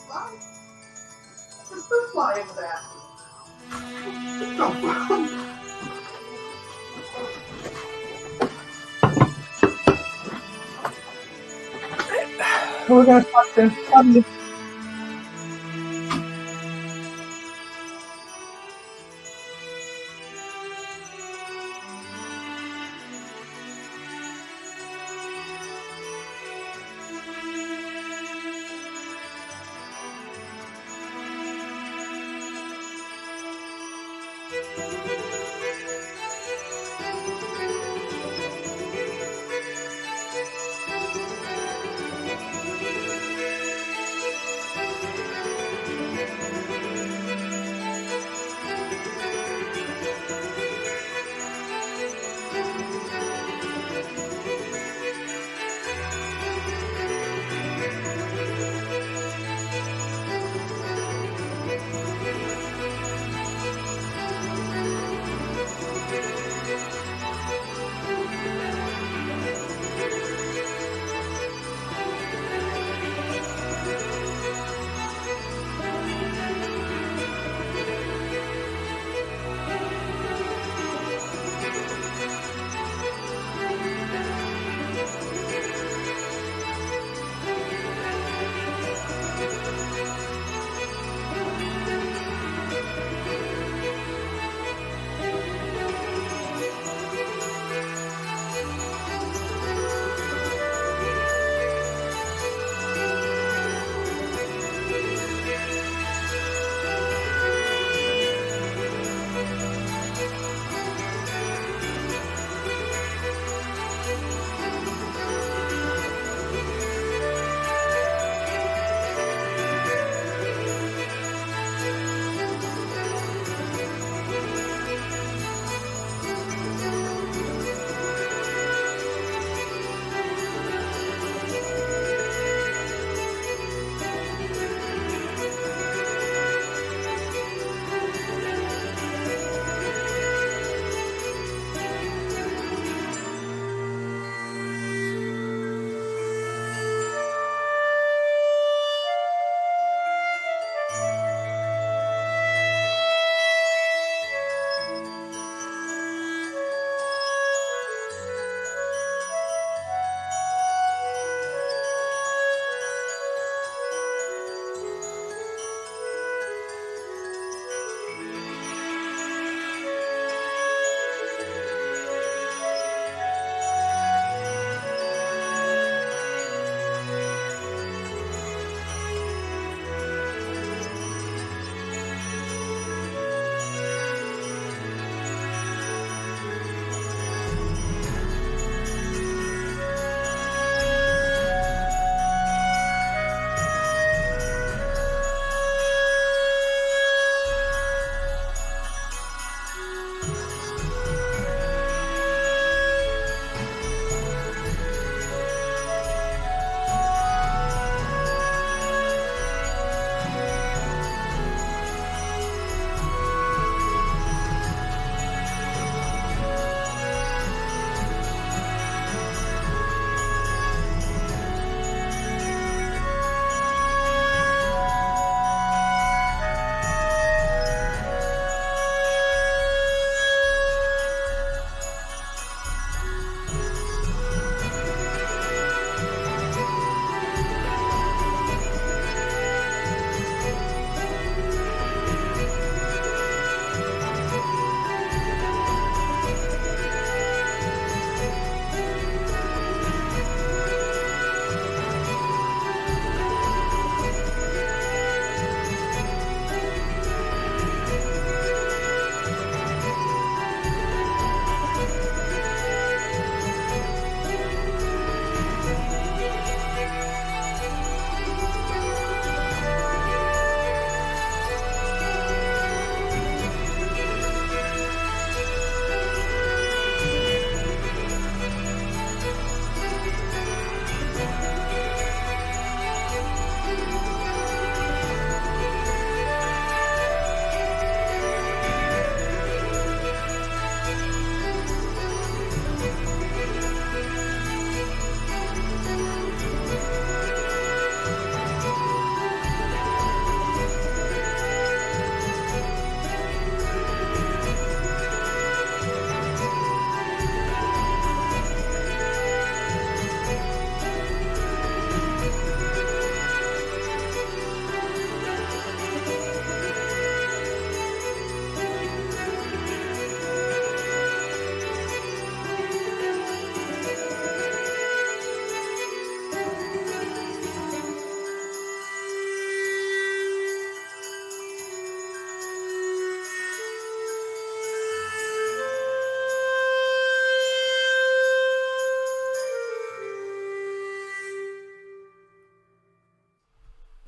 Just the fly in the back. We're gonna talk to Hodges.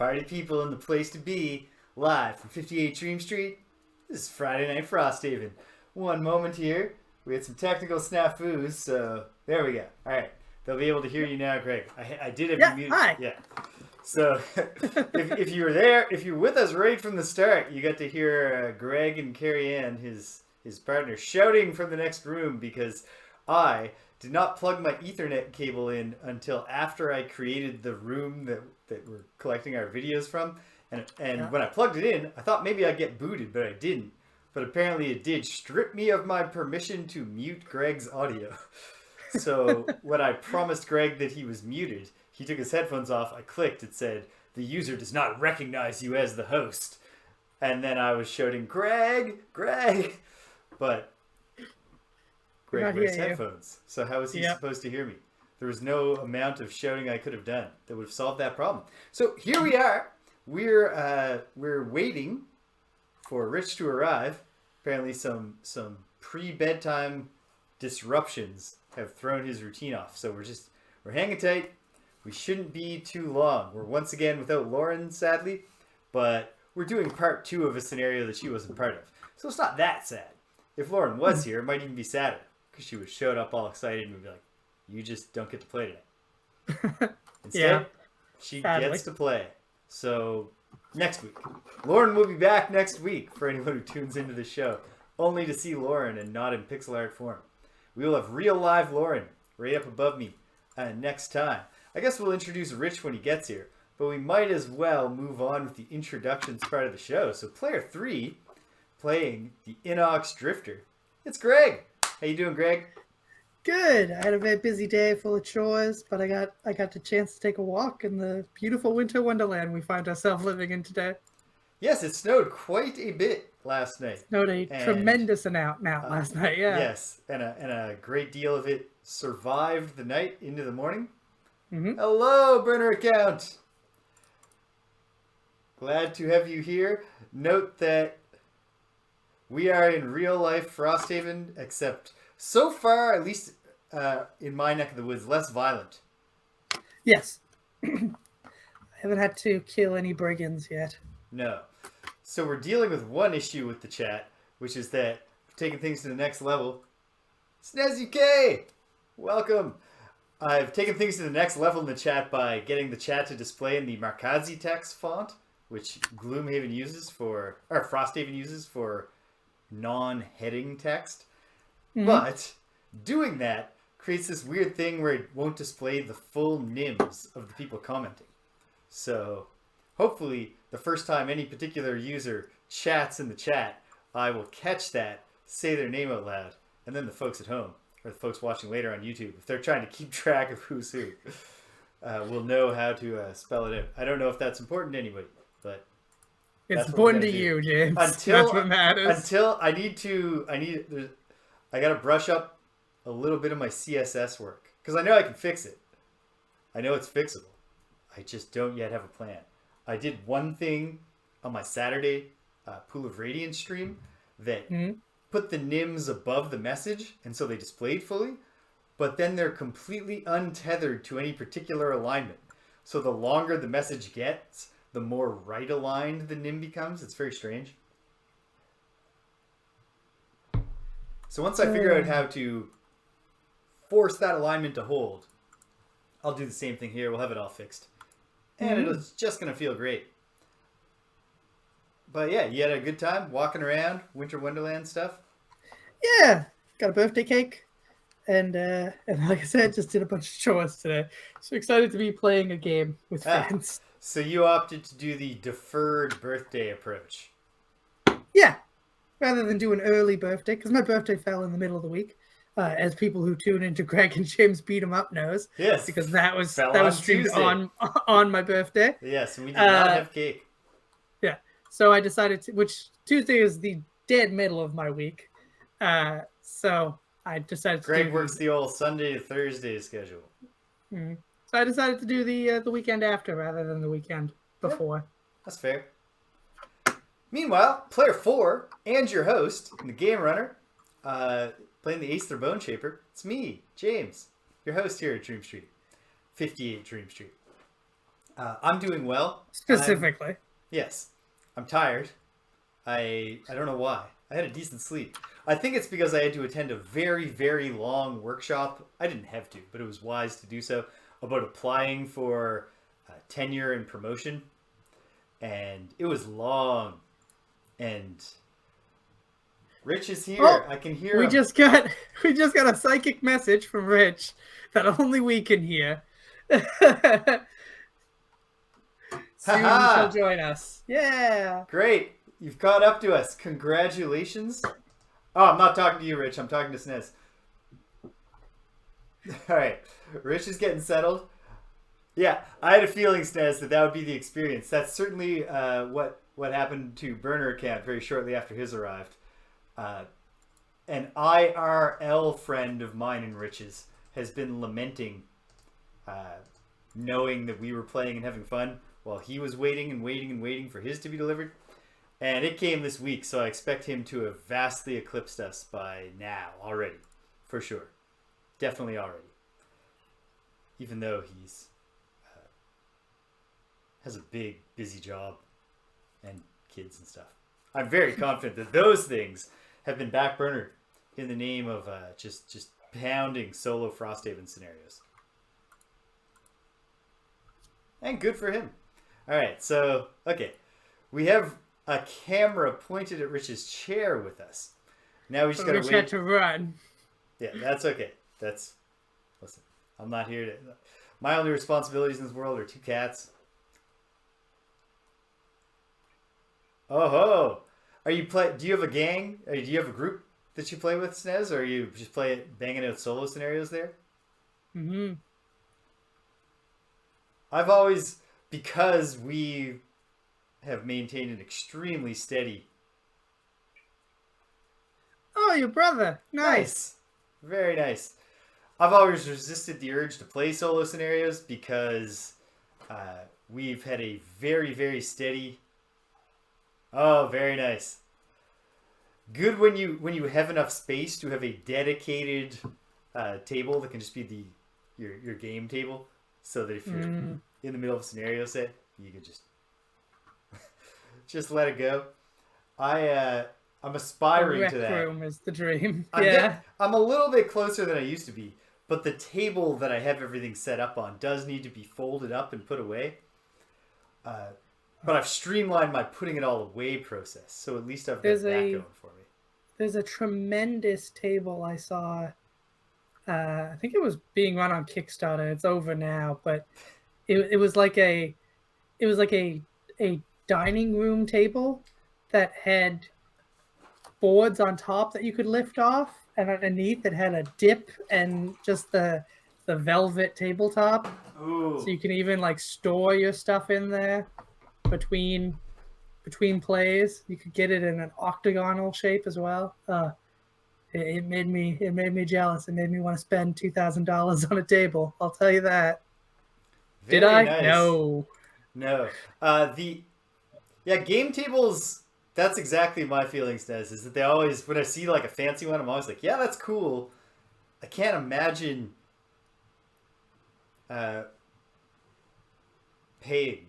Party people in the place to be, live from 58 Dream Street. This is Friday Night Frosthaven. One moment here. We had some technical snafus, so there we go. All right. They'll be able to hear you now, Greg. I did have you muted. Hi. Yeah. So if you were there, if you were with us right from the start, you got to hear Greg and Carrie Ann, his partner, shouting from the next room because I did not plug my Ethernet cable in until after I created the room that we're collecting our videos from. And when I plugged it in, I thought maybe I'd get booted, but I didn't. But apparently it did strip me of my permission to mute Greg's audio. So when I promised Greg that he was muted, he took his headphones off. I clicked. It said, "The user does not recognize you as the host." And then I was shouting, "Greg, Greg!" But Greg wears headphones. So how was he supposed to hear me? There was no amount of shouting I could have done that would have solved that problem. So here we are. We're waiting for Rich to arrive. Apparently some pre-bedtime disruptions have thrown his routine off. So we're hanging tight. We shouldn't be too long. We're once again without Lauren, sadly, but we're doing part 2 of a scenario that she wasn't part of. So it's not that sad. If Lauren was here, it might even be sadder because she would show up all excited and would be like, "You just don't get to play today." Instead, she gets to play. So next week. Lauren will be back next week for anyone who tunes into the show, only to see Lauren and not in pixel art form. We will have real live Lauren right up above me next time. I guess we'll introduce Rich when he gets here, but we might as well move on with the introductions part of the show. So player 3, playing the Inox Drifter. It's Greg. How you doing, Greg? Good. I had a very busy day full of chores, but I got the chance to take a walk in the beautiful winter wonderland we find ourselves living in today. Yes, it snowed quite a bit last night. Snowed a tremendous amount last night, yeah. Yes, and a great deal of it survived the night into the morning. Mm-hmm. Hello, burner account. Glad to have you here. Note that we are in real life Frosthaven, except so far, at least in my neck of the woods, less violent. Yes. I haven't had to kill any brigands yet. No. So we're dealing with one issue with the chat, which is that we're taking things to the next level. Snazzy K! Welcome. I've taken things to the next level in the chat by getting the chat to display in the Markazi text font, which Gloomhaven uses or Frosthaven uses for non-heading text. Mm-hmm. But doing that creates this weird thing where it won't display the full names of the people commenting. So hopefully the first time any particular user chats in the chat, I will catch that, say their name out loud, and then the folks at home, or the folks watching later on YouTube, if they're trying to keep track of who's who, will know how to spell it out. I don't know if that's important to anybody, but it's important to you, James. That's what matters. Until I gotta brush up a little bit of my CSS work because I know I can fix it. I know it's fixable. I just don't yet have a plan. I did one thing on my Saturday Pool of Radiance stream that put the nims above the message, and so they displayed fully, but then they're completely untethered to any particular alignment. So the longer the message gets, the more right aligned the nim becomes. It's very strange. So once I figure out how to force that alignment to hold, I'll do the same thing here. We'll have it all fixed. And it's just going to feel great. But yeah, you had a good time walking around, Winter Wonderland stuff? Yeah, got a birthday cake. And like I said, just did a bunch of chores today. So excited to be playing a game with friends. So you opted to do the deferred birthday approach. Yeah, rather than do an early birthday, because my birthday fell in the middle of the week. As people who tune into Greg and James Beat 'em Up knows. Yes. Because that was streamed on my birthday. Yes, and we did not have cake. Yeah. So I decided to, which Tuesday is the dead middle of my week. So I decided Greg works the old Sunday to Thursday schedule. So I decided to do the weekend after rather than the weekend before. Yeah, that's fair. Meanwhile, player 4 and your host, the Game Runner, playing the Aether Boneshaper. It's me, James, your host here at Dream Street, 58 Dream Street. I'm doing well. Specifically. Yes. I'm tired. I don't know why. I had a decent sleep. I think it's because I had to attend a very, very long workshop. I didn't have to, but it was wise to do so, about applying for tenure and promotion. And it was long. And Rich is here. Oh, I can hear we him. just got a psychic message from Rich that only we can hear. Soon he shall join us. Yeah. Great. You've caught up to us. Congratulations. Oh, I'm not talking to you, Rich. I'm talking to Snez. All right. Rich is getting settled. Yeah, I had a feeling, Snez, that would be the experience. That's certainly what happened to Burner Camp very shortly after his arrived. An IRL friend of mine and Rich's has been lamenting knowing that we were playing and having fun while he was waiting and waiting and waiting for his to be delivered. And it came this week, so I expect him to have vastly eclipsed us by now already. For sure. Definitely already. Even though he's has a big, busy job and kids and stuff. I'm very confident that those things have been backburnered in the name of just pounding solo Frosthaven scenarios. And good for him. Alright, so, okay. We have a camera pointed at Rich's chair with us. Now we just gotta Rich wait. had to run. Yeah, that's okay. Listen, I'm not here to... My only responsibilities in this world are 2 cats. Oh ho! Do you have a gang? Or do you have a group that you play with, Snez? Or are you just banging out solo scenarios there? Mm-hmm. I've always, because we have maintained an extremely steady... Oh, your brother. Nice. Very nice. I've always resisted the urge to play solo scenarios because we've had a very, very steady... Oh, very nice. Good when you have enough space to have a dedicated table that can just be your game table, so that if you're in the middle of a scenario set, you can just let it go. I'm aspiring to that. Rec room is the dream. I'm a little bit closer than I used to be, but the table that I have everything set up on does need to be folded up and put away. But I've streamlined my putting it all away process, so at least I've got that going for me. There's a tremendous table I saw. I think it was being run on Kickstarter. It's over now, but it was like a dining room table that had boards on top that you could lift off, and underneath it had a dip and just the velvet tabletop. Ooh. So you can even like store your stuff in there between plays. You could get it in an octagonal shape as well. It made me jealous. It made me want to spend $2,000 on a table. I'll tell you that. Very Did I? nice. No. Game tables. That's exactly my feelings, Des. Is that they always, when I see like a fancy one, I'm always like, yeah, that's cool. I can't imagine paying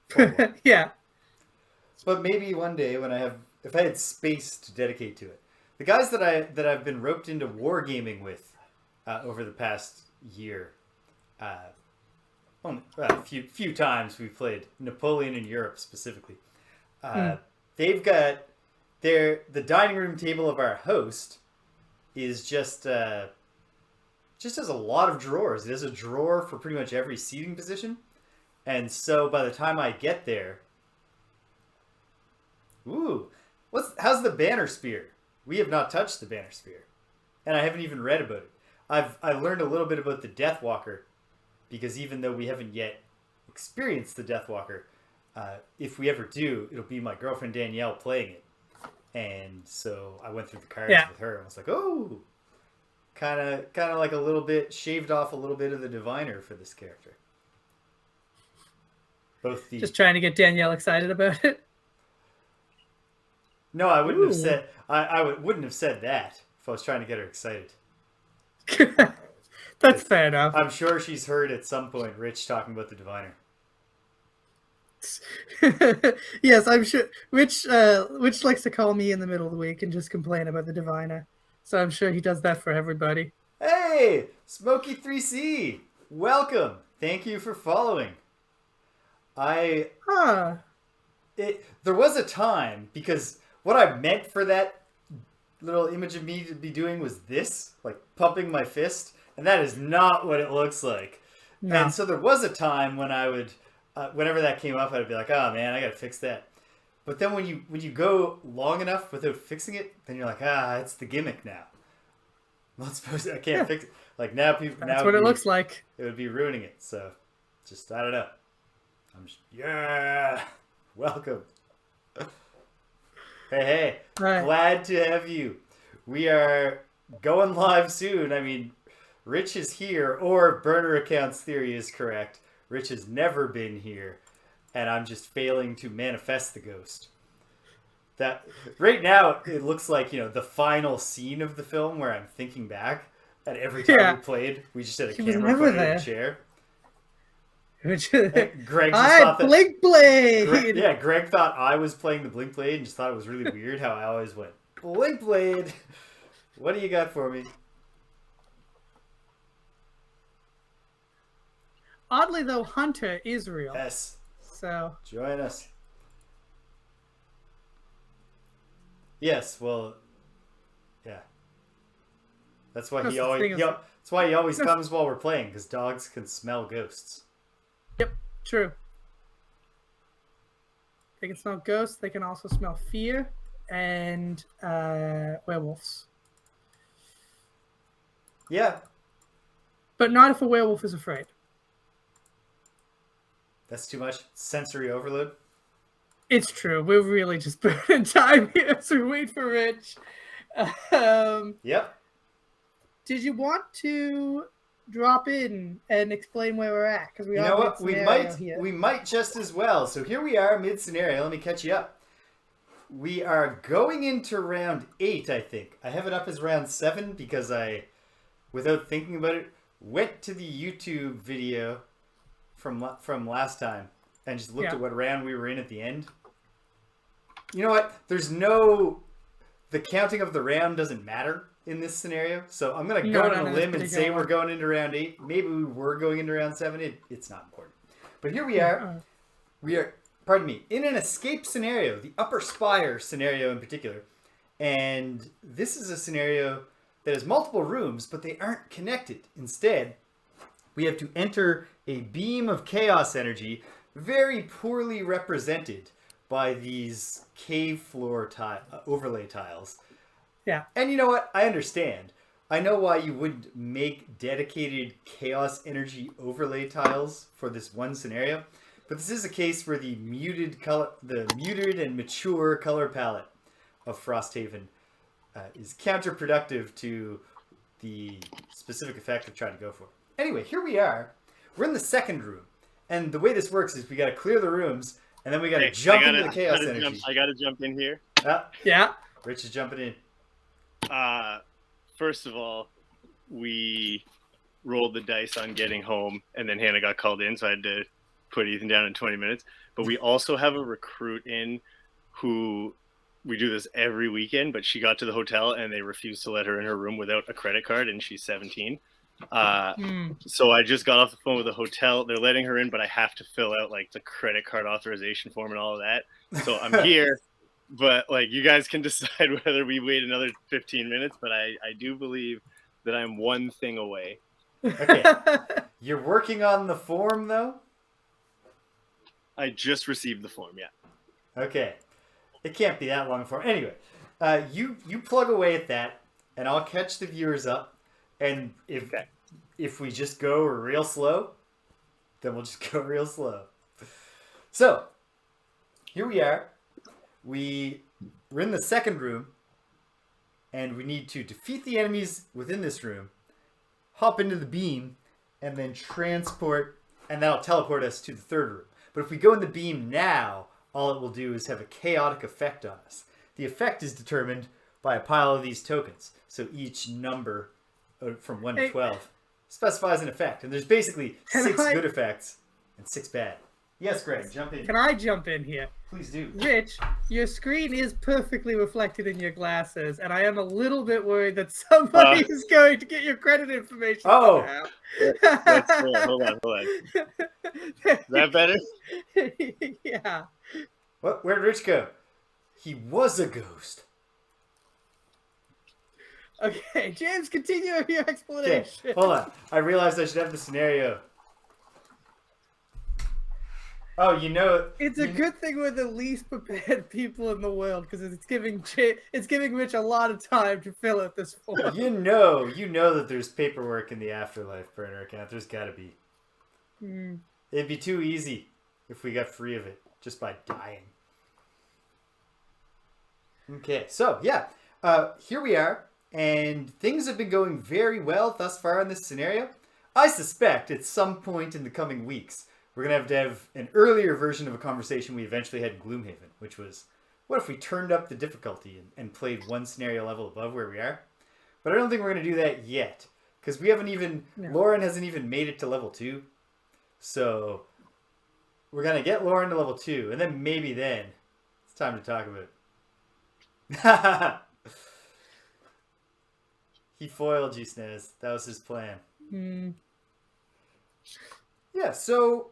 for one. Yeah. But maybe one day when if I had space to dedicate to it. The guys that I've been roped into wargaming with over the past year, a few times we've played Napoleon in Europe specifically. They've got the dining room table of our host is just has a lot of drawers. It has a drawer for pretty much every seating position, and so by the time I get there, how's the banner spear? We have not touched the banner spear, and I haven't even read about it. I learned a little bit about the Deathwalker, because even though we haven't yet experienced the Deathwalker, if we ever do, it'll be my girlfriend Danielle playing it, and so I went through the cards with her and was like, oh, kind of like a little bit shaved off a little bit of the diviner for this character. Just trying to get Danielle excited about it. No, I wouldn't have said. Wouldn't have said that if I was trying to get her excited. That's fair enough. I'm sure she's heard at some point Rich talking about the diviner. Yes, I'm sure. Rich likes to call me in the middle of the week and just complain about the diviner. So I'm sure he does that for everybody. Hey, Smokey3C, welcome. Thank you for following. Huh. There was a time, because what I meant for that little image of me to be doing was this, like pumping my fist, and that is not what it looks like. No. And so there was a time when I would, whenever that came up, I'd be like, oh man, I gotta fix that. But then when you go long enough without fixing it, then you're like, it's the gimmick now. I'm not supposed to, I can't fix it. Like now people, That's now what it looks like. it would be ruining it. So just, I don't know. Yeah, welcome. Hey, Right. glad to have you. We are going live soon. I mean, Rich is here, or burner accounts theory is correct. Rich has never been here, and I'm just failing to manifest the ghost. That right now it looks like, the final scene of the film where I'm thinking back at every time we played. We just had a He was camera never put in there. a chair. I Greg just thought that. Blink Blade. Greg thought I was playing the Blink Blade and just thought it was really weird how I always went Blink Blade. What do you got for me? Oddly though, Hunter is real. Yes. So Join us. Yes. Well. Yeah. That's why That's he the always. thing is- That's why he always comes while we're playing, because dogs can smell ghosts. Yep, true. They can smell ghosts. They can also smell fear and werewolves. Yeah. But not if a werewolf is afraid. That's too much sensory overload. It's true. We're really just burning time here, so we wait for Rich. Yep. Did you want to drop in and explain where we're at? Because You know what? We might just as well. So here we are, mid scenario. Let me catch you up. We are going into round 8, I think. I have it up as round 7 because I, without thinking about it, went to the YouTube video from last time and just looked at what round we were in at the end. You know what? The counting of the round doesn't matter in this scenario. So I'm going to go on a limb and say we're going into round 8. Maybe we were going into round 7. It's not important. But here we are. We are, in an escape scenario, the Upper Spire scenario in particular. And this is a scenario that has multiple rooms, but they aren't connected. Instead, we have to enter a beam of chaos energy, very poorly represented by these cave floor overlay tiles. Yeah. And you know what? I understand. I know why you wouldn't make dedicated chaos energy overlay tiles for this one scenario, but this is a case where the muted and mature color palette of Frosthaven is counterproductive to the specific effect we're trying to go for. Anyway, here we are. We're in the second room, and the way this works is we got to clear the rooms, and then we got to jump into the chaos energy. I got to jump in here. Yeah. Rich is jumping in. First of all, we rolled the dice on getting home, and then Hannah got called in, so I had to put Ethan down in 20 minutes. But we also have a recruit in who we do this every weekend, but she got to the hotel and they refused to let her in her room without a credit card, and she's 17. So I just got off the phone with the hotel. They're letting her in, but I have to fill out like the credit card authorization form and all of that. So I'm here, but like you guys can decide whether we wait another 15 minutes, but I do believe that I'm one thing away. Okay. You're working on the form though? I just received the form, yeah. Okay. It can't be that long for. Anyway, you plug away at that, and I'll catch the viewers up. And if we just go real slow, then we'll just go real slow. So here we are. We're in the second room, and we need to defeat the enemies within this room, hop into the beam, and then transport, and that'll teleport us to the third room. But if we go in the beam now, all it will do is have a chaotic effect on us. The effect is determined by a pile of these tokens. So each number from 1 to 12 specifies an effect. And there's basically 6 good effects and 6 bad. Yes, Greg, jump in. Can I jump in here? Please do. Rich, your screen is perfectly reflected in your glasses, and I am a little bit worried that somebody is going to get your credit information. Oh. Let's hold on. Is that better? Yeah. What? Where'd Rich go? He was a ghost. Okay, James, continue your Okay, explanation. hold on. I realized I should have the scenario. Oh, you know... It's a good thing we're the least prepared people in the world, because it's giving Rich a lot of time to fill out this form. You know that there's paperwork in the afterlife burner account. There's got to be. It'd be too easy if we got free of it just by dying. Okay, so yeah, here we are, and things have been going very well thus far in this scenario. I suspect at some point in the coming weeks, we're going to have an earlier version of a conversation we eventually had in Gloomhaven, which was, what if we turned up the difficulty and played one scenario level above where we are? But I don't think we're going to do that yet, because we haven't even, Lauren hasn't even made it to level 2. So we're going to get Lauren to level 2, and then maybe then it's time to talk about it. He foiled you, Snez. That was his plan. Yeah, so,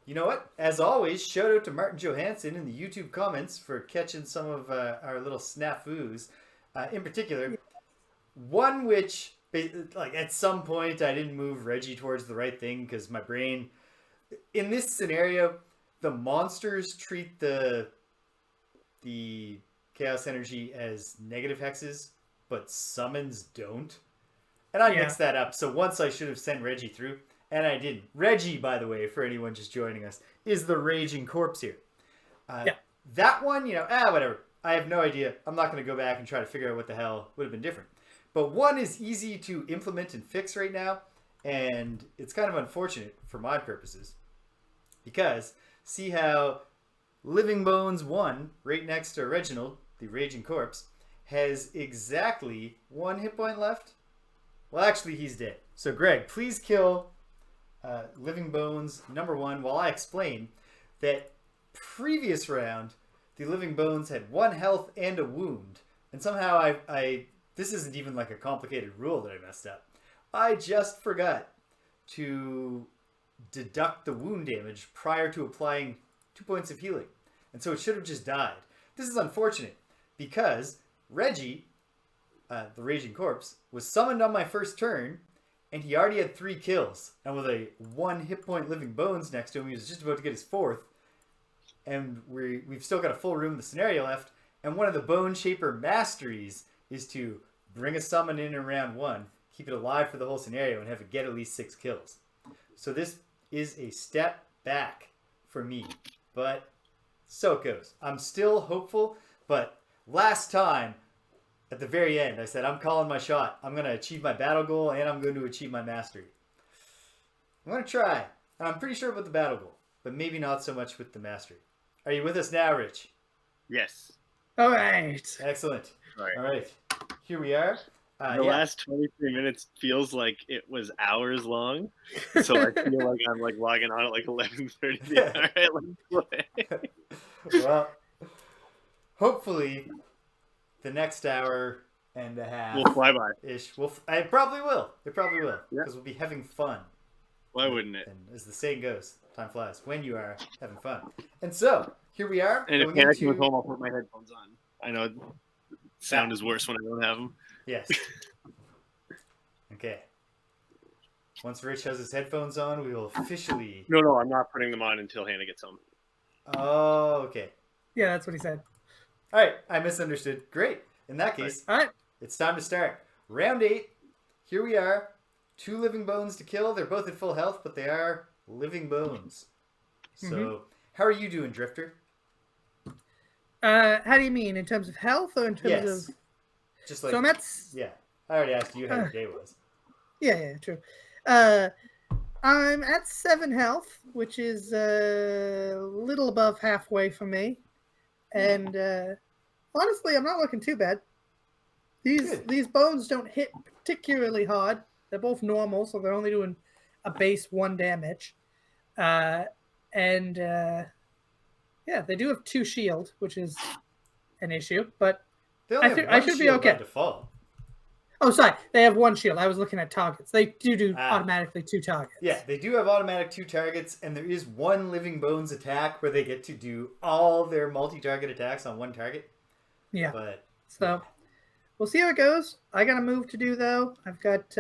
you know what? As always, shout out to Martin Johansson in the YouTube comments for catching some of our little snafus. In particular, one which, like, at some point I didn't move Reggie towards the right thing because my brain... In this scenario, the monsters treat the chaos energy as negative hexes, but summons don't. And I mixed that up, so once I should have sent Reggie through, and I didn't. Reggie, by the way, for anyone just joining us, is the raging corpse here. That one, whatever. I have no idea. I'm not going to go back and try to figure out what the hell would have been different. But one is easy to implement and fix right now, and it's kind of unfortunate for my purposes. Because, see how Living Bones 1, right next to Reginald, the raging corpse, has exactly 1 hit point left? Well, actually, he's dead. So, Greg, please kill Living Bones number 1 while I explain that previous round, the Living Bones had 1 health and a wound. And somehow this isn't even like a complicated rule that I messed up. I just forgot to deduct the wound damage prior to applying 2 points of healing. And so it should have just died. This is unfortunate because Reggie, the raging corpse, was summoned on my first turn, and he already had 3 kills. And with a 1 hit point Living Bones next to him, he was just about to get his 4th. And we've still got a full room of the scenario left. And one of the Boneshaper masteries is to bring a summon in round 1, keep it alive for the whole scenario, and have it get at least 6 kills. So this is a step back for me. But so it goes. I'm still hopeful, but last time, at the very end, I said, I'm calling my shot. I'm going to achieve my battle goal, and I'm going to achieve my mastery. I'm going to try. I'm pretty sure about the battle goal, but maybe not so much with the mastery. Are you with us now, Rich? Yes. All right. Excellent. All right. Here we are. The last 23 minutes feels like it was hours long. So I feel like I'm like logging on at like 11:30. All right, let's play. Well, hopefully the next hour and a half will fly by. Ish. It probably will. It probably will. Because we'll be having fun. Why wouldn't it? And as the saying goes, time flies when you are having fun. And so, here we are. And if Hannah comes home, I'll put my headphones on. I know sound is worse when I don't have them. Yes. Okay. Once Rich has his headphones on, we will officially... No, I'm not putting them on until Hannah gets home. Oh, okay. Yeah, that's what he said. All right, I misunderstood. Great. In that case, all right, it's time to start. Round 8. Here we are. 2 Living Bones to kill. They're both at full health, but they are Living Bones. So, how are you doing, Drifter? How do you mean? In terms of health or in terms of... Just like... So I'm at... Yeah. I already asked you how your day was. Yeah, true. I'm at 7 health, which is a little above halfway for me. And honestly, I'm not looking too bad. These bones don't hit particularly hard. They're both normal, so they're only doing a base 1 damage. And yeah, they do have 2 shield, which is an issue, but They only have I one should be shield okay. by default. Oh, sorry, they have 1 shield. I was looking at targets. They do Ah. automatically 2 targets. Yeah, they do have automatic 2 targets, and there is 1 Living Bones attack where they get to do all their multi-target attacks on 1 target. Yeah. But So we'll see how it goes. I got a move to do though. I've got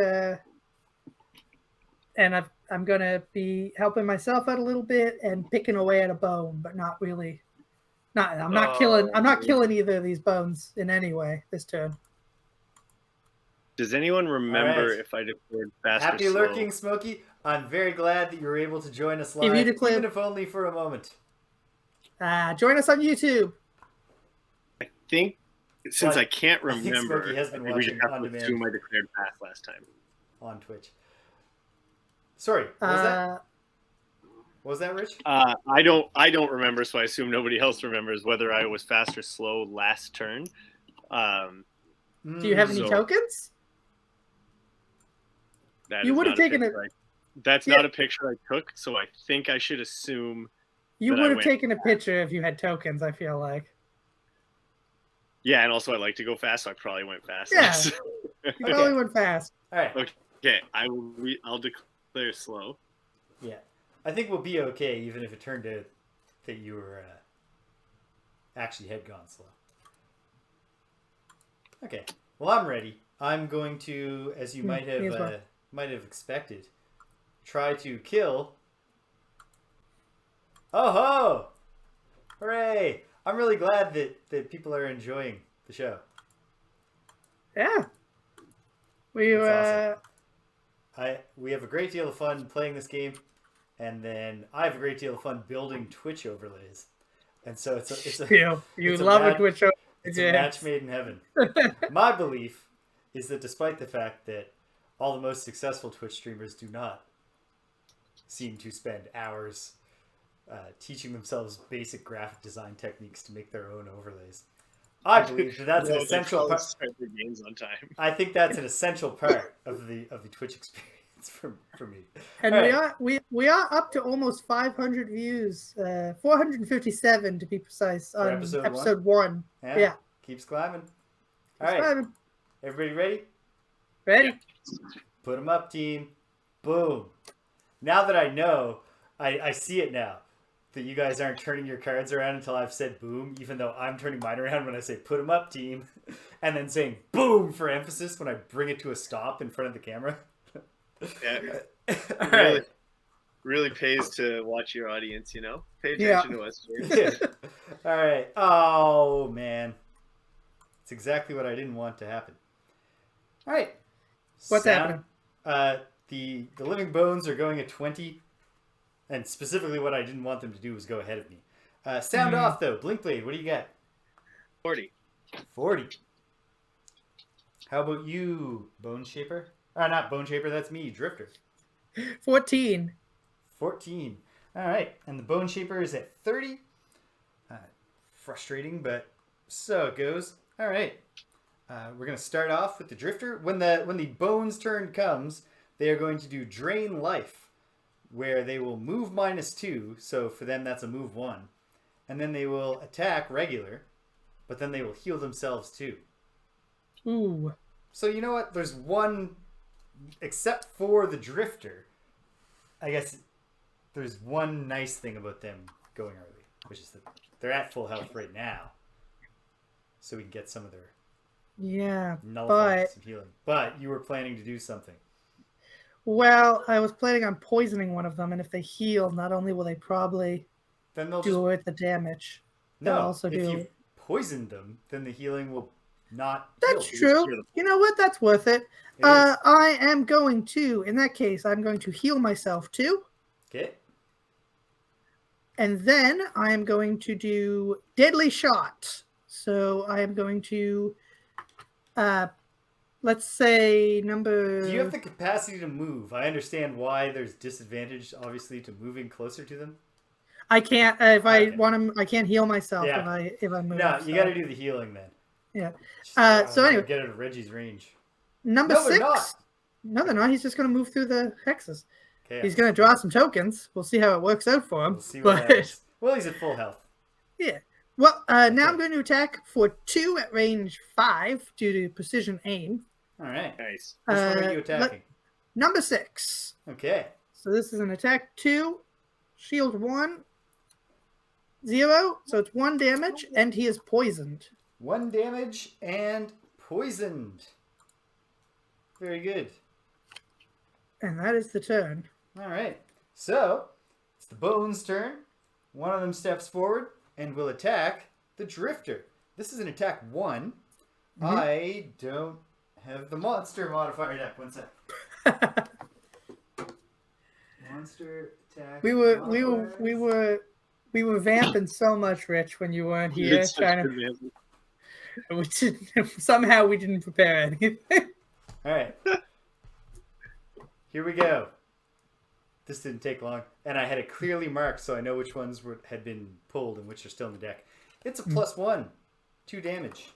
and I'm gonna be helping myself out a little bit and picking away at a bone, but not really. I'm not killing either of these bones in any way this turn. Does anyone remember right. if I declared fast happy or slow? lurking, Smokey. I'm very glad that you were able to join us live, If you declared- even if only for a moment. Join us on YouTube. I think since But I can't I think remember, Smokey has been I think we just watching have on to demand. assume I declared fast last time. On Twitch. Sorry, what was that? What was that, Rich? I don't remember, so I assume nobody else remembers whether I was fast or slow last turn. Do you have any So- tokens? That You is would have not a taken picture That's not a picture I took, so I think I should assume. You that I would have went taken a picture if you had tokens, I feel like. Yeah, and also I like to go fast, so I probably went fast. Yeah. You Okay. probably went fast. All right. Okay, I'll declare slow. Yeah. I think we'll be okay, even if it turned out that you were actually had gone slow. Okay. Well, I'm ready. I'm going to, as you might me as well. have expected, try to kill. Oh ho! Hooray! I'm really glad that people are enjoying the show. Yeah. We That's awesome. We have a great deal of fun playing this game, and then I have a great deal of fun building Twitch overlays. And so it's a you it's a love match- a Twitch. it's a match made in heaven. My belief is that despite the fact that all the most successful Twitch streamers do not seem to spend hours teaching themselves basic graphic design techniques to make their own overlays, I believe that that's an essential part. Start the games on time. I think that's an essential part of the Twitch experience for me. And All right. we are up to almost 500 views, 457 to be precise, For on episode episode 1. Yeah. Keeps climbing. All It's right. climbing. Everybody ready? Ready? Put them up, team. Boom. Now that I know, I see it now. That you guys aren't turning your cards around until I've said boom, even though I'm turning mine around when I say put them up, team. And then saying boom for emphasis when I bring it to a stop in front of the camera. Yeah, All right. really pays to watch your audience. Pay Yeah. attention to us. James. All right. Oh, man. It's exactly what I didn't want to happen. All right. What's happening? The living bones are going at 20. And specifically what I didn't want them to do was go ahead of me. Sound off, though. Blinkblade, what do you got? 40. 40. How about you, Boneshaper? Not Boneshaper, that's me, Drifter. 14. 14. All right. And the Boneshaper is at 30. Frustrating, but so it goes. All right. We're going to start off with the Drifter. When the Bones turn comes, they are going to do Drain Life, where they will move -2. So for them, that's a move 1. And then they will attack regular, but then they will heal themselves too. Ooh. So you know what? There's one, except for the Drifter, I guess there's one nice thing about them going early, which is that they're at full health right now. So we can get some of their nullifying some healing. But you were planning to do something. Well, I was planning on poisoning one of them, and if they heal, not only will they probably Then they'll do away with the damage, they'll also if do. you poisoned them, then the healing will not That's heal. true. You know what? That's worth it. It is. I am going to, in that case, I'm going to heal myself too. Okay. And then I am going to do Deadly Shot. So I am going to, let's say number... Do you have the capacity to move? I understand why there's disadvantage, obviously, to moving closer to them. I can't, if I Okay. want to, I can't heal myself Yeah. if I move. No, you so. got to do the healing then. Yeah. So anyway. Get out of Reggie's range. Number No, they're 6. not. No, they're not. He's just going to move through the hexes. chaos. He's gonna draw some tokens. We'll see how it works out for him. We'll see what happens. Well, he's at full health. Yeah. Well, now I'm going to attack for 2 at range 5 due to precision aim. All right. Nice. Which one are you attacking? Number 6. Okay. So this is an attack 2, shield 1, 0. So it's 1 damage, and he is poisoned. 1 damage and poisoned. Very good. And that is the turn. All right. So it's the Bones' turn. One of them steps forward and will attack the Drifter. This is an attack 1. Mm-hmm. I don't have the monster modifier deck. One sec. Monster attack. We were vamping so much, Rich, when you weren't here. It's such Trying good to, example. somehow we didn't prepare anything. All right. Here we go. This didn't take long, and I had it clearly marked so I know which ones had been pulled and which are still in the deck. It's a +1, 2 damage.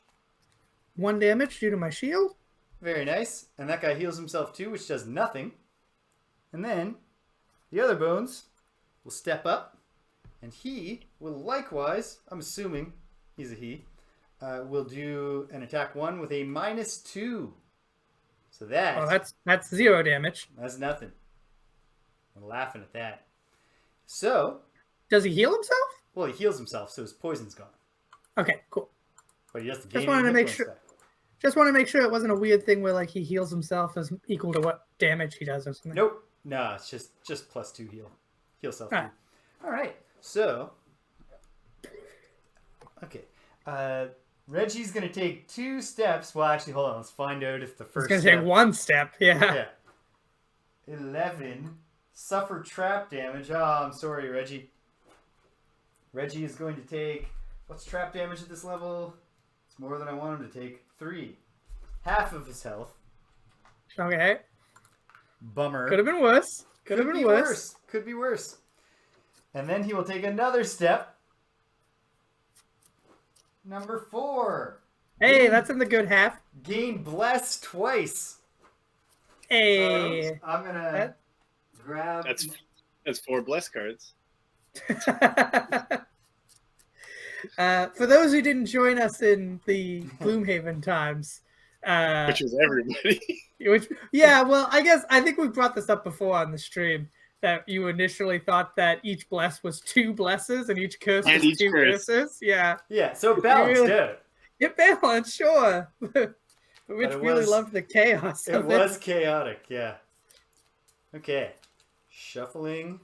1 damage due to my shield. Very nice. And that guy heals himself too, which does nothing. And then the other Bones will step up, and he will likewise, I'm assuming he's a he, will do an attack 1 with a -2. So That's 0 damage. that's nothing. I'm laughing at that. So, Does he heal himself? well, he heals himself, so his poison's gone. Okay, cool. But he has to gain Just wanted to hit make points sure. back. Just want to make sure it wasn't a weird thing where like he heals himself as equal to what damage he does or something. Nope. No, it's just +2 heal. Heal self too. Ah. All right. So, okay. Reggie's gonna take 2 steps. Well, actually, hold on. Let's find out if the It's first. gonna step... take 1 step. Yeah. Yeah. 11. Suffer trap damage. Oh, I'm sorry, Reggie. Reggie is going to take. What's trap damage at this level? It's more than I want him to take. 3. Half of his health. Okay. Bummer. Could have been worse. Could have been be worse. Could be worse. And then he will take another step. Number 4. Hey, that's in the good half. Gain bless twice. Hey. So I'm gonna grab. That's 4 bless cards. For those who didn't join us in the Gloomhaven times, Which was everybody. I think we brought this up before on the stream that you initially thought that each bless was 2 blesses and each curse And was each 2 curse. curses. Yeah, Yeah, so it balanced Really? out. it balanced, sure. But Rich it really was- loved the chaos It of was chaotic, yeah. Okay. Shuffling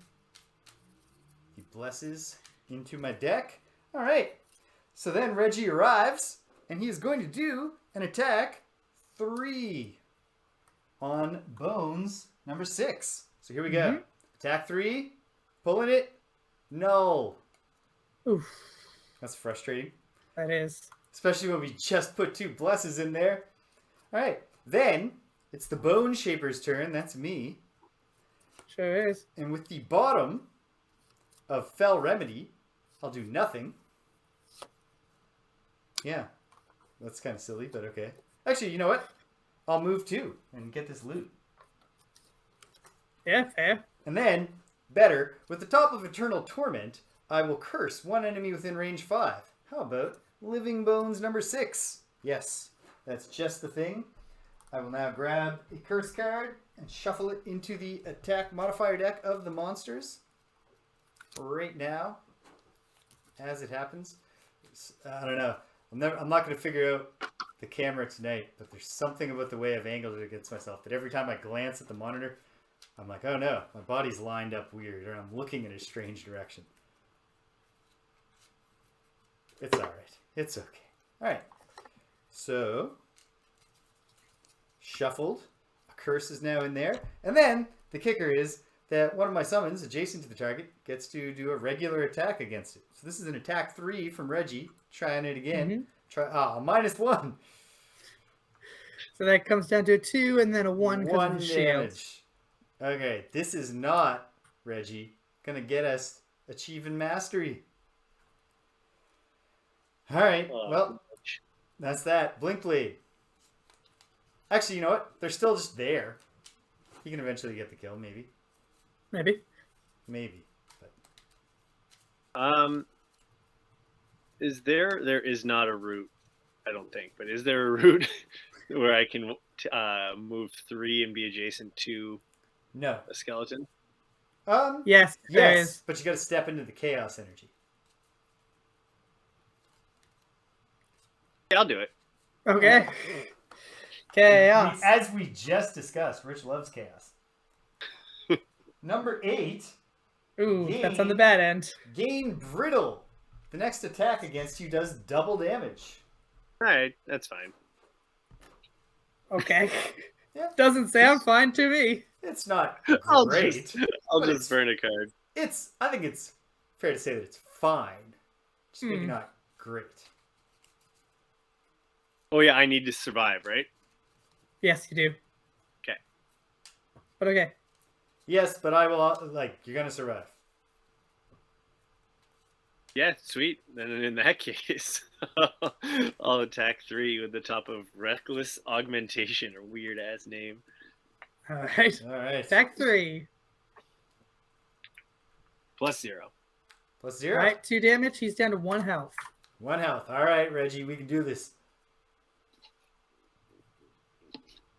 the blesses into my deck. All right. So then Reggie arrives, and he is going to do an attack 3 on Bones number 6. So here we go. Mhm. Attack 3. Pulling it. No. Oof, That's frustrating. that is. Especially when we just put 2 blesses in there. All right. Then it's the Boneshaper's turn. That's me. Sure is. And with the bottom of Fell Remedy, I'll do nothing. Yeah. That's kind of silly, but okay. Actually, you know what? I'll move 2 and get this loot. Yeah, fair. And then, better, with the top of Eternal Torment, I will curse 1 enemy within range 5. How about Living Bones number 6? Yes, that's just the thing. I will now grab a curse card and shuffle it into the attack modifier deck of the monsters. Right now, as it happens. I don't know. I'm not going to figure out the camera tonight, but there's something about the way I've angled it against myself that every time I glance at the monitor, I'm like, oh no, my body's lined up weird, or I'm looking in a strange direction. It's alright. It's okay. Alright. So, shuffled. A curse is now in there. And then, the kicker is that one of my summons, adjacent to the target, gets to do a regular attack against it. So this is an attack 3 from Reggie. Trying it again. -1. So that comes down to a 2 and then a 1 because of the shield. Damage. Okay, this is not, Reggie, gonna get us achieving mastery. Alright, well, that's that. Blink Blade. Actually, you know what? They're still just there. He can eventually get the kill, maybe. Maybe. Maybe. But There is not a route, I don't think, but is there a route where I can move 3 and be adjacent to no. a skeleton? Yes, there Yes, is. but you got to step into the chaos energy. Yeah, I'll do it. Okay. Chaos. As we just discussed, Rich loves chaos. Number 8. Ooh, that's on the bad end. Gain brittle. The next attack against you does double damage. All right, that's fine. Okay. Yeah. Doesn't sound fine to me. It's not I'll great. I'll but just burn a card. I think it's fair to say that it's fine. Just maybe not great. Oh yeah, I need to survive, right? Yes, you do. Okay. But okay. Yes, but I will, you're going to survive. Yeah, sweet. Then in that case, I'll attack 3 with the top of Reckless Augmentation, or weird ass name. All right. All right. Attack 3. +0. +0. All right, 2 damage. He's down to 1 health. 1 health. All right, Reggie, we can do this.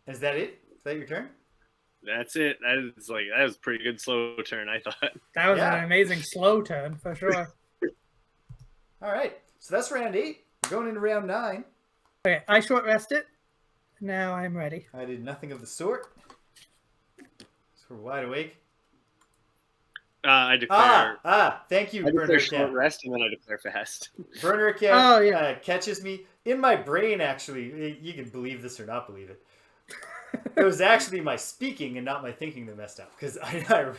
Is that it? Is that your turn? That's it. That was a pretty good slow turn, I thought. That was Yeah. an amazing slow turn, for sure. All right. So that's round 8. We're going into round 9. Okay, I short rested. Now I'm ready. I did nothing of the sort. So we're wide awake. I declare. Thank you, I declare Burner short Cat. rest, and then I declare fast. Burner Cat Oh, yeah. catches me. In my brain, actually, you can believe this or not believe it. It was actually my speaking and not my thinking that messed up, because I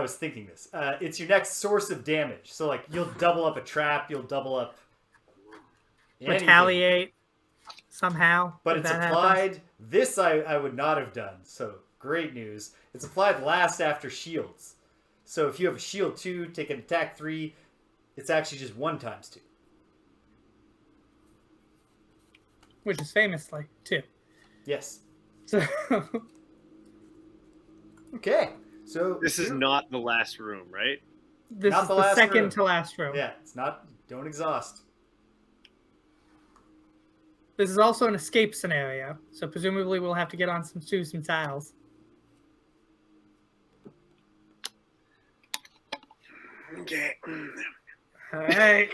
was thinking this. It's your next source of damage. So, you'll double up a trap, you'll double up anything. Retaliate somehow. But if it's that applied. happens. This I would not have done. So, great news. It's applied last after shields. So, if you have a shield 2, take an attack 3, it's actually just 1 times 2. Which is famously 2. Yes. So Okay. So This is not the last room, right? this Not is the the last second room. to last room. Yeah, it's not. Don't exhaust. This is also an escape scenario, so presumably we'll have to get on some tiles. Okay. All right.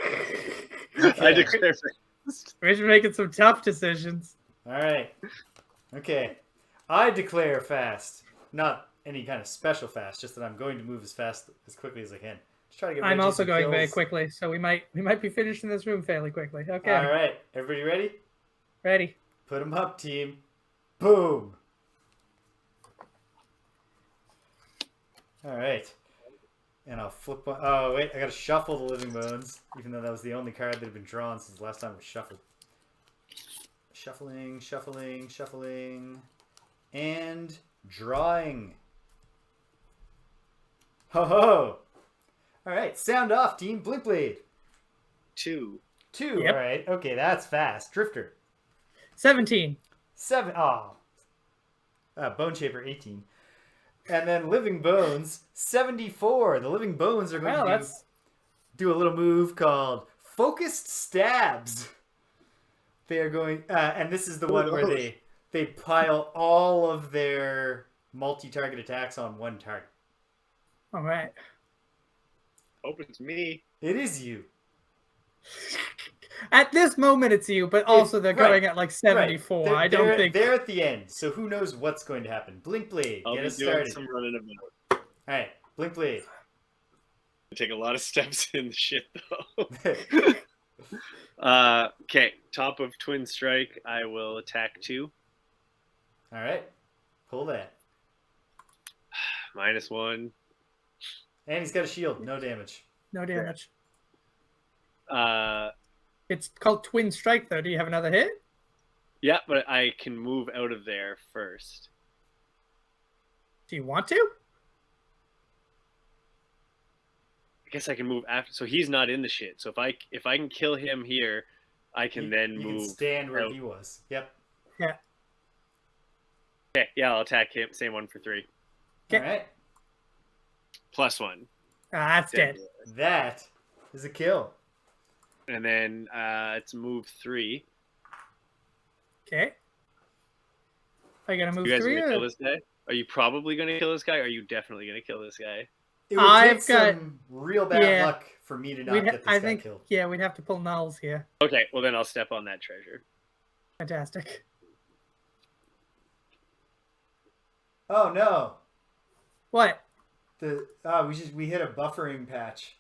I declare fast. We're making some tough decisions. All right. Okay. I declare fast. Not any kind of special fast, just that I'm going to move as quickly as I can. Just try to get I'm Reggie also some going very kills. quickly, so we might be finished in this room fairly quickly. Okay. All right. Everybody ready? Ready. Put them up, team. Boom. All right. And I'll flip one. Oh, wait. I got to shuffle the Living Bones, even though that was the only card that had been drawn since the last time it was shuffled. Shuffling, shuffling, shuffling. And drawing. Ho ho. All right. Sound off, team. Blink Blade. 2. 2. Yep. All right. Okay, that's fast. Drifter. 17. 7. Oh. Boneshaper 18. And then Living Bones 74. The Living Bones are going to do a little move called Focused Stabs. They are going, and this is the one where they pile all of their multi-target attacks on one target. All right. Hope it's me. It is you. At this moment, it's you, but also they're right, going at like 74. Right. I don't think they're at the end, so who knows what's going to happen. Blink Blade, I'll get be us doing started. some running about. All right, Blink Blade. I take a lot of steps in the shit though. Okay, top of Twin Strike, I will attack 2. All right, pull that. -1. And he's got a shield, no damage. no damage. Uh, It's called Twin Strike, though. Do you have another hit? yeah, but I can move out of there first. Do you want to? I guess I can move after. So he's not in the shit. So if I can kill him here, I can then you move. can stand where out. he was. Yep. Yeah. Okay, yeah, I'll attack him. Same one for 3. Okay. All right. +1. That's dead. That is a kill. And then it's move 3. Okay. Are you gonna move You guys 3? gonna kill this guy? Are you probably gonna kill this guy? Or are you definitely gonna kill this guy? It would I've take got- some real bad luck for me to not get this guy killed. Yeah, we'd have to pull nulls here. Okay, well then I'll step on that treasure. Fantastic. Oh no! What? We hit a buffering patch.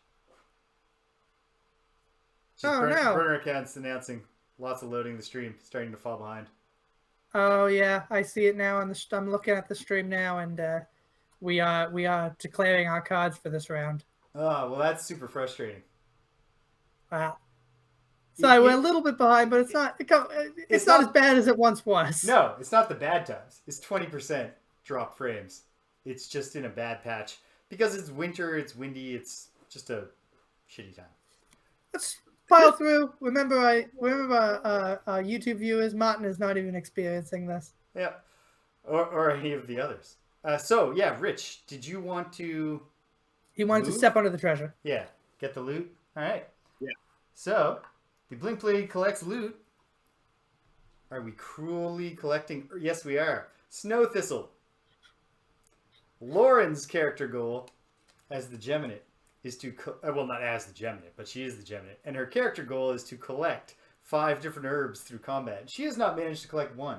Oh, no. Burner accounts announcing lots of loading the stream, starting to fall behind. Oh yeah, I see it now. I'm looking at the stream now, and we are declaring our cards for this round. Oh well, that's super frustrating. Wow. Sorry, we're a little bit behind, but it's not as bad as it once was. No, it's not the bad times. It's 20% drop frames. It's just in a bad patch because it's winter. It's windy. It's just a shitty time. Let's pile through. Remember, our YouTube viewers. Martin is not even experiencing this. Yeah, or any of the others. So yeah, Rich, did you want to? He wanted to step onto the treasure. Yeah, get the loot. All right. Yeah. So, the Blink Blade collects loot. Are we cruelly collecting? Yes, we are. Snow Thistle. Lauren's character goal as the Geminate is to... well, not as the Geminate, but she is the Geminate. And her character goal is to collect 5 different herbs through combat. She has not managed to collect 1.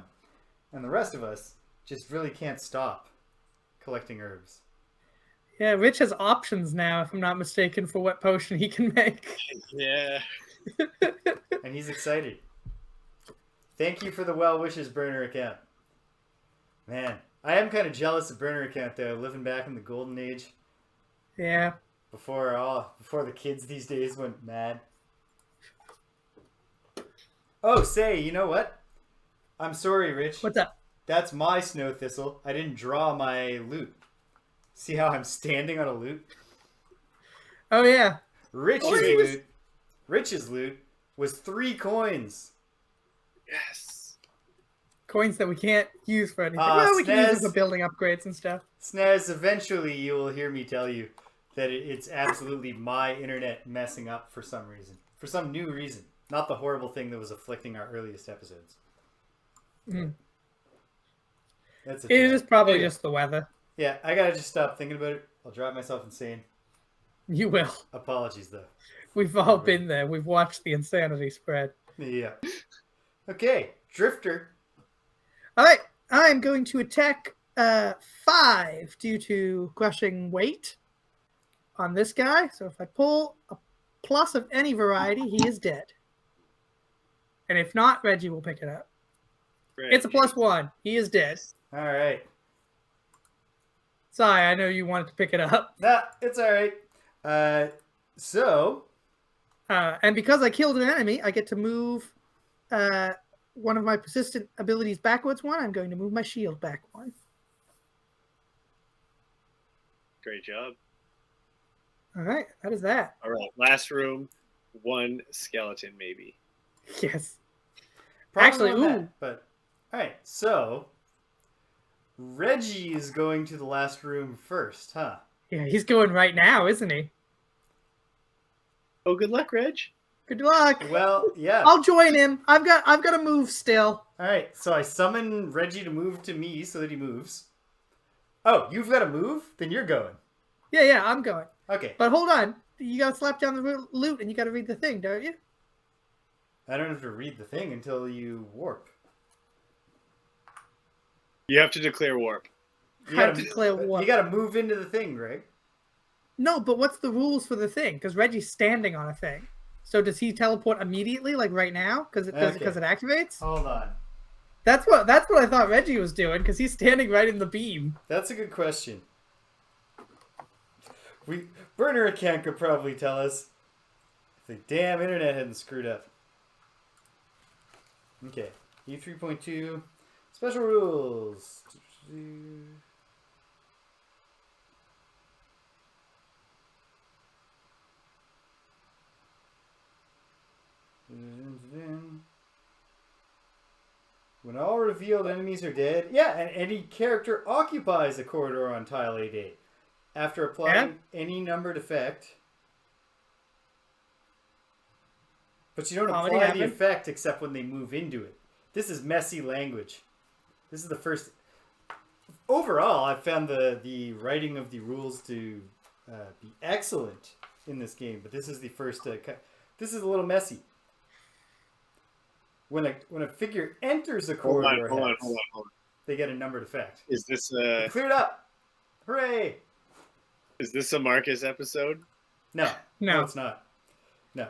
And the rest of us just really can't stop collecting herbs. Yeah, Rich has options now, if I'm not mistaken, for what potion he can make. Yeah. And he's excited. Thank you for the well wishes, burner account. Man, I am kind of jealous of burner account though, living back in the golden age. Yeah. Before the kids these days went mad. Oh, say, you know what? I'm sorry, Rich. What's up? That's my snow thistle. I didn't draw my loot. See how I'm standing on a loot? Oh yeah. Rich's loot was 3 coins. Yes. Coins that we can't use for anything. Ah, Well, we can use Snez. them for building upgrades and stuff. Snaz, eventually you will hear me tell you that it's absolutely my internet messing up for some reason. For some new reason. Not the horrible thing that was afflicting our earliest episodes. Mm. That's It is probably just the weather. Yeah, I gotta just stop thinking about it. I'll drive myself insane. You will. Apologies, though. We've all been there. We've watched the insanity spread. Yeah. Okay, Drifter. All right. I'm going to attack 5 due to crushing weight on this guy. So if I pull a plus of any variety, he is dead. And if not, Reggie will pick it up. It's a +1. He is dead. All right. Sorry, I know you wanted to pick it up. Nah, it's all right. And because I killed an enemy, I get to move one of my persistent abilities backwards 1. I'm going to move my shield back 1. Great job. All right, that is that. All right, last room, 1 skeleton maybe. Yes. Probably Actually, not ooh. that, but all right. So Reggie is going to the last room first, huh? Yeah, he's going right now, isn't he? Oh, good luck, Reg. Good luck. Well, yeah. I'll join him. I've got to move still. All right. So I summon Reggie to move to me so that he moves. Oh, you've got to move? Then you're going. Yeah, I'm going. Okay. But hold on. You got to slap down the loot and you got to read the thing, don't you? I don't have to read the thing until you warp. You have to declare warp. You How gotta, to declare what? You got to move into the thing, Greg. No, but what's the rules for the thing? Because Reggie's standing on a thing. So does he teleport immediately, like right now? Because it activates? Hold on. That's what I thought Reggie was doing, because he's standing right in the beam. That's a good question. Burner account could probably tell us if the damn internet hadn't screwed up. Okay, E3.2 special rules. When all revealed enemies are dead, yeah, and any character occupies a corridor on tile A8. after applying any numbered effect. But you don't Already apply the happened. effect except when they move into it. This is messy language. This is the first. Overall, I found the writing of the rules to be excellent in this game, but this is the first. This is a little messy. When a figure enters a corridor, Hold hex, on. they get a numbered effect. Is this It cleared up! Hooray! is this a Marcus episode? No, No. it's not. No.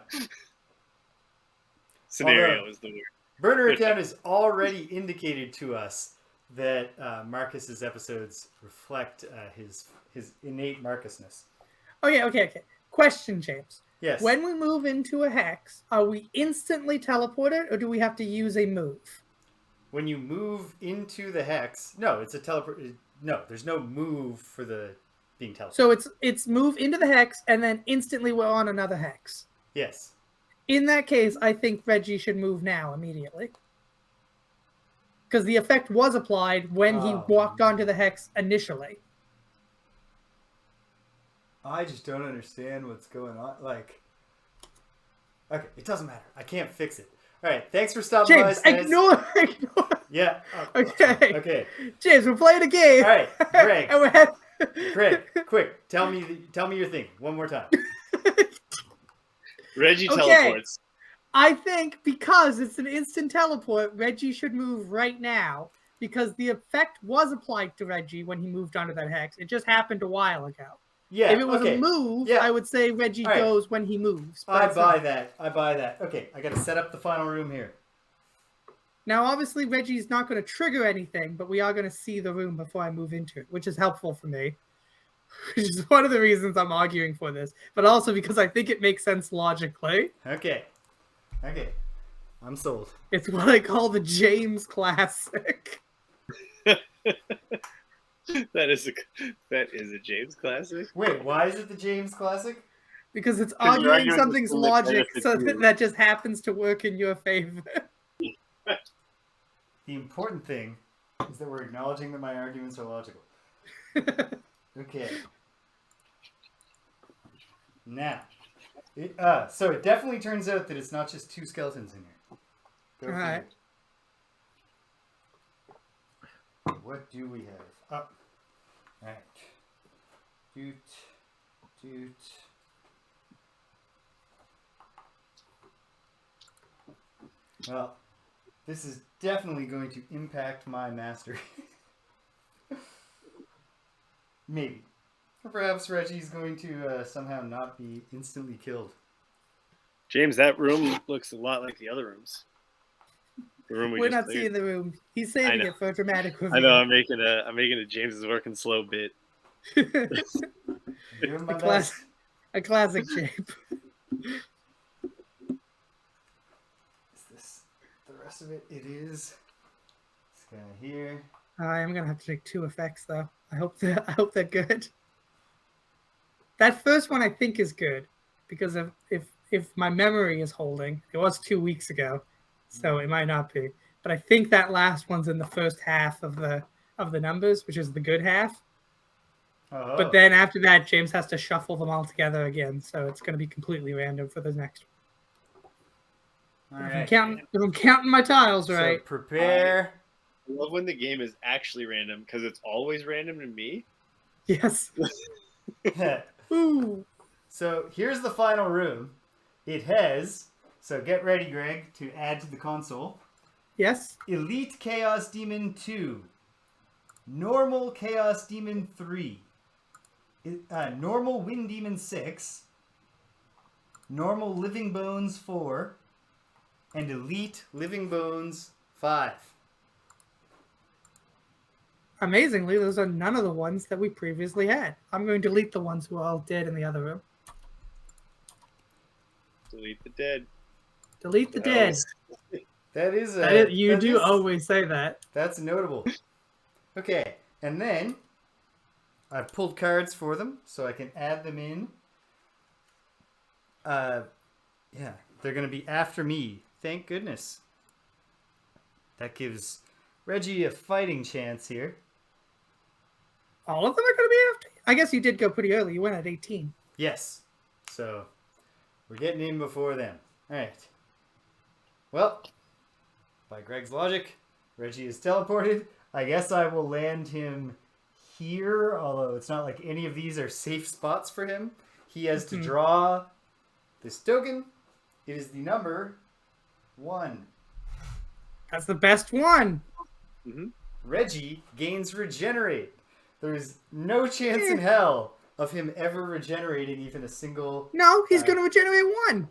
Scenario Although- is the word. Burner account has already indicated to us that Marcus's episodes reflect his innate Marcusness. Okay. Question, James. Yes. When we move into a hex, are we instantly teleported, or do we have to use a move? When you move into the hex, no, it's a teleport. No, there's no move for the being teleported. So it's move into the hex, and then instantly we're on another hex. Yes. In that case, I think Reggie should move now immediately. Because the effect was applied when he walked onto the hex initially. I just don't understand what's going on. Like, okay, it doesn't matter. I can't fix it. All right, thanks for stopping James, by. Stas. ignore. Yeah. Okay. Okay. James, we're playing a game. All right, Greg. And we're Greg, quick, tell me your thing one more time. Reggie Okay. teleports. I think because it's an instant teleport, Reggie should move right now. Because the effect was applied to Reggie when he moved onto that hex. It just happened a while ago. Yeah. If it was okay. a move, Yeah. I would say Reggie All right. goes when he moves. but I it's buy not. that. I buy that. Okay, I got to set up the final room here. Now, obviously, Reggie's not going to trigger anything, but we are going to see the room before I move into it, which is helpful for me. Which is one of the reasons I'm arguing for this, but also because I think it makes sense logically. Okay. I'm sold. It's what I call the James classic. That is a James classic. Wait, why is it the James Classic? Because it's 'Cause you're arguing arguing something's the logic benefit so to you. that just happens to work in your favor. The important thing is that we're acknowledging that my arguments are logical. Okay. Now, so it definitely turns out that it's not just two skeletons in here. Go figure. Alright. What do we have? Up. Alright. Doot. Well, this is definitely going to impact my mastery. Maybe. Or perhaps Reggie's going to somehow not be instantly killed. James, that room looks a lot like the other rooms. The room we We're just not cleared. seeing the room. He's I saving know. it for a dramatic review. I know. I'm making a James is working slow bit. I'm doing my A best. a classic shape. Is this the rest of it? It is. This guy here. I'm gonna have to take 2 effects though. I hope they're good. That first one I think is good because if my memory is holding, it was 2 weeks ago, so it might not be. But I think that last one's in the first half of the numbers, which is the good half. Oh. But then after that, James has to shuffle them all together again, so it's going to be completely random for the next one. All If right. I'm counting my tiles right. So prepare. I love when the game is actually random because it's always random to me. Yes. Ooh. So here's the final room. It has, so get ready, Greg, to add to the console. Yes. Elite Chaos Demon 2. Normal Chaos Demon 3. Normal Wind Demon 6. Normal Living Bones 4. And Elite Living Bones 5. Amazingly, those are none of the ones that we previously had. I'm going to delete the ones who are all dead in the other room. Delete the dead. Delete the dead. You You always say that. That's notable. Okay, and then I've pulled cards for them so I can add them in. Yeah, they're going to be after me. Thank goodness. That gives Reggie a fighting chance here. All of them are going to be after you? I guess you did go pretty early. You went at 18. Yes. So we're getting in before them. All right. Well, by Greg's logic, Reggie is teleported. I guess I will land him here, although it's not like any of these are safe spots for him. He has to draw this token. It is the number 1. That's the best one. Mm-hmm. Reggie gains regenerate. There's no chance in hell of him ever regenerating even a single... No, he's going to regenerate 1.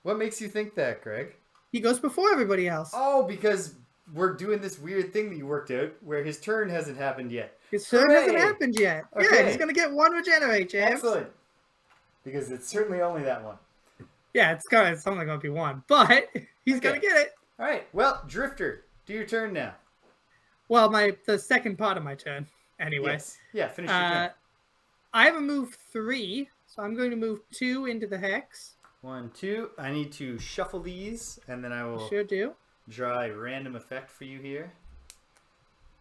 What makes you think that, Greg? He goes before everybody else. Oh, because we're doing this weird thing that you worked out where his turn hasn't happened yet. His turn Hooray! hasn't happened yet. Okay. Yeah, he's going to get 1 regenerate, James. Excellent. Because it's certainly only that one. Yeah, it's only going to be 1, but he's going to get it. All right. Well, Drifter, do your turn now. Well, the second part of my turn, anyway. Yes. Yeah, finish your turn. I have a move 3, so I'm going to move 2 into the hex. 1, 2. I need to shuffle these, and then I will Sure do. draw a random effect for you here.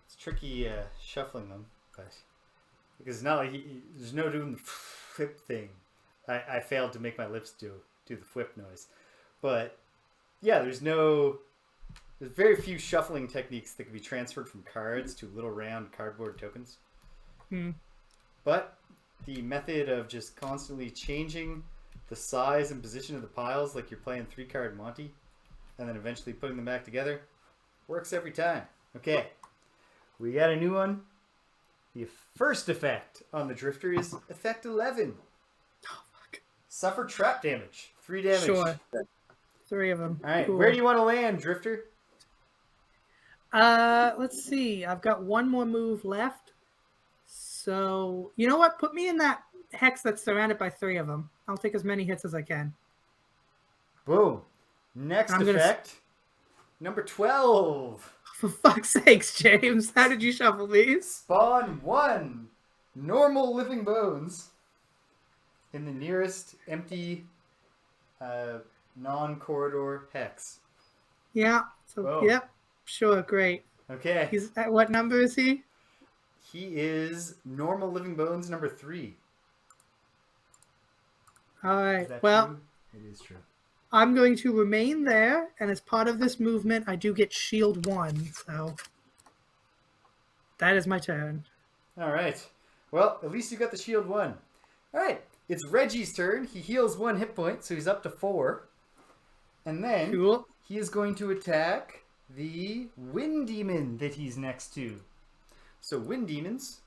It's tricky shuffling them, but because it's not like there's no doing the flip thing. I failed to make my lips do the flip noise, but yeah, there's very few shuffling techniques that can be transferred from cards to little round cardboard tokens. But the method of just constantly changing the size and position of the piles, like you're playing 3-card Monty, and then eventually putting them back together, works every time. Okay, we got a new one. The first effect on the Drifter is effect 11. Oh, fuck. Suffer trap damage. 3 damage. Sure. 3 of them. All right, Cool. where do you want to land, Drifter? Let's see. I've got 1 more move left. So, you know what? Put me in that hex that's surrounded by 3 of them. I'll take as many hits as I can. Boom. Next effect, number 12. For fuck's sakes, James. How did you shuffle these? Spawn 1 normal living bones in the nearest empty non-corridor hex. Yeah. So, Whoa. yep. Sure, great. Okay. He's at what number is he? He is normal living bones number 3. All Is right. that Well, true? It is true. I'm going to remain there, and as part of this movement, I do get shield 1. So that is my turn. All right. Well, at least you got the shield 1. All right. It's Reggie's turn. He heals 1 hit point, so he's up to 4. And then Cool. he is going to attack the Wind Demon that he's next to. So Wind Demons,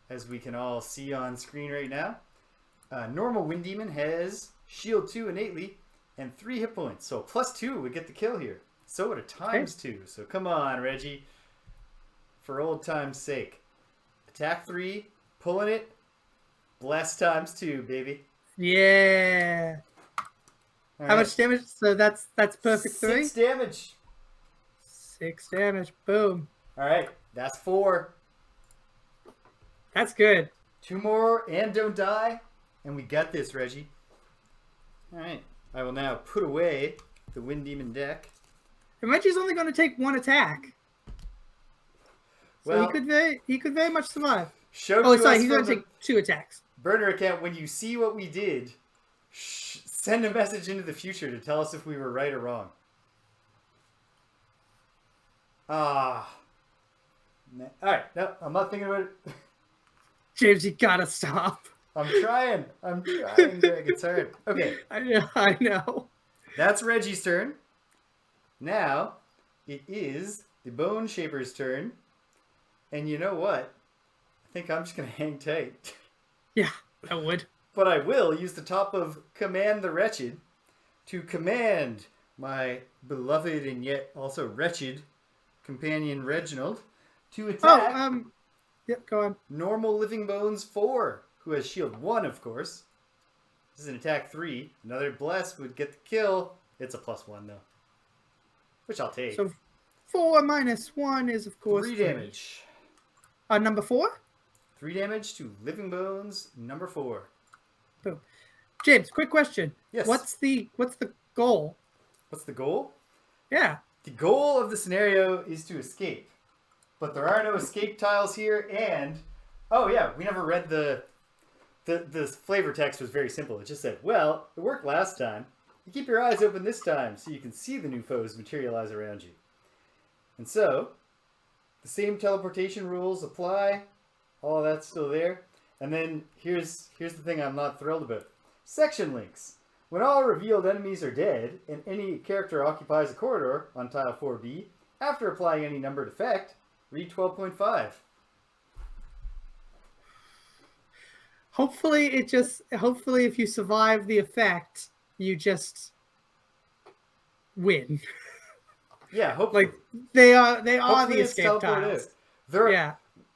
as we can all see on screen right now, normal Wind Demon has shield 2 innately and 3 hit points. So +2 would get the kill here. So would a ×2. So come on, Reggie. For old time's sake. Attack 3, pulling it. Bless ×2, baby. Yeah. All How right. much damage? So that's perfect 3. 6 damage. 6 damage. Boom. All right. That's 4. That's good. 2 more and don't die. And we got this, Reggie. All right. I will now put away the Wind Demon deck. And Reggie's only going to take 1 attack. So Well, he could very much survive. show Oh, to sorry, us he's from going to the take 2 attacks. burner account when you see what we did. Send a message into the future to tell us if we were right or wrong. All right. No, I'm not thinking about it. James, you gotta stop. I'm trying, Greg. It's hard. Okay. I know. That's Reggie's turn. Now, it is the Boneshaper's turn. And you know what? I think I'm just going to hang tight. Yeah, I would. But I will use the top of Command the Wretched to command my beloved and yet also wretched companion Reginald to attack Yep, go on. normal living bones 4, who has shield 1, of course. This is an attack 3. Another bless would get the kill. It's a +1 though, which I'll take. So 4 minus 1 is, of course, 3 damage. Number 4? 3 damage to living bones number 4. Boom. James, quick question. Yes. What's the goal? What's the goal? Yeah. The goal of the scenario is to escape. But there are no escape tiles here, and Oh yeah, we never read the flavor text was very simple. It just said, well, it worked last time. You keep your eyes open this time so you can see the new foes materialize around you. And so, the same teleportation rules apply. All of that's still there. And then here's the thing I'm not thrilled about. Section links. When all revealed enemies are dead and any character occupies a corridor on tile 4B, after applying any numbered effect, read 12.5. Hopefully if you survive the effect, you just win. Yeah, hopefully. Like they are Hopefully the it's escape teleported tiles. out. Yeah.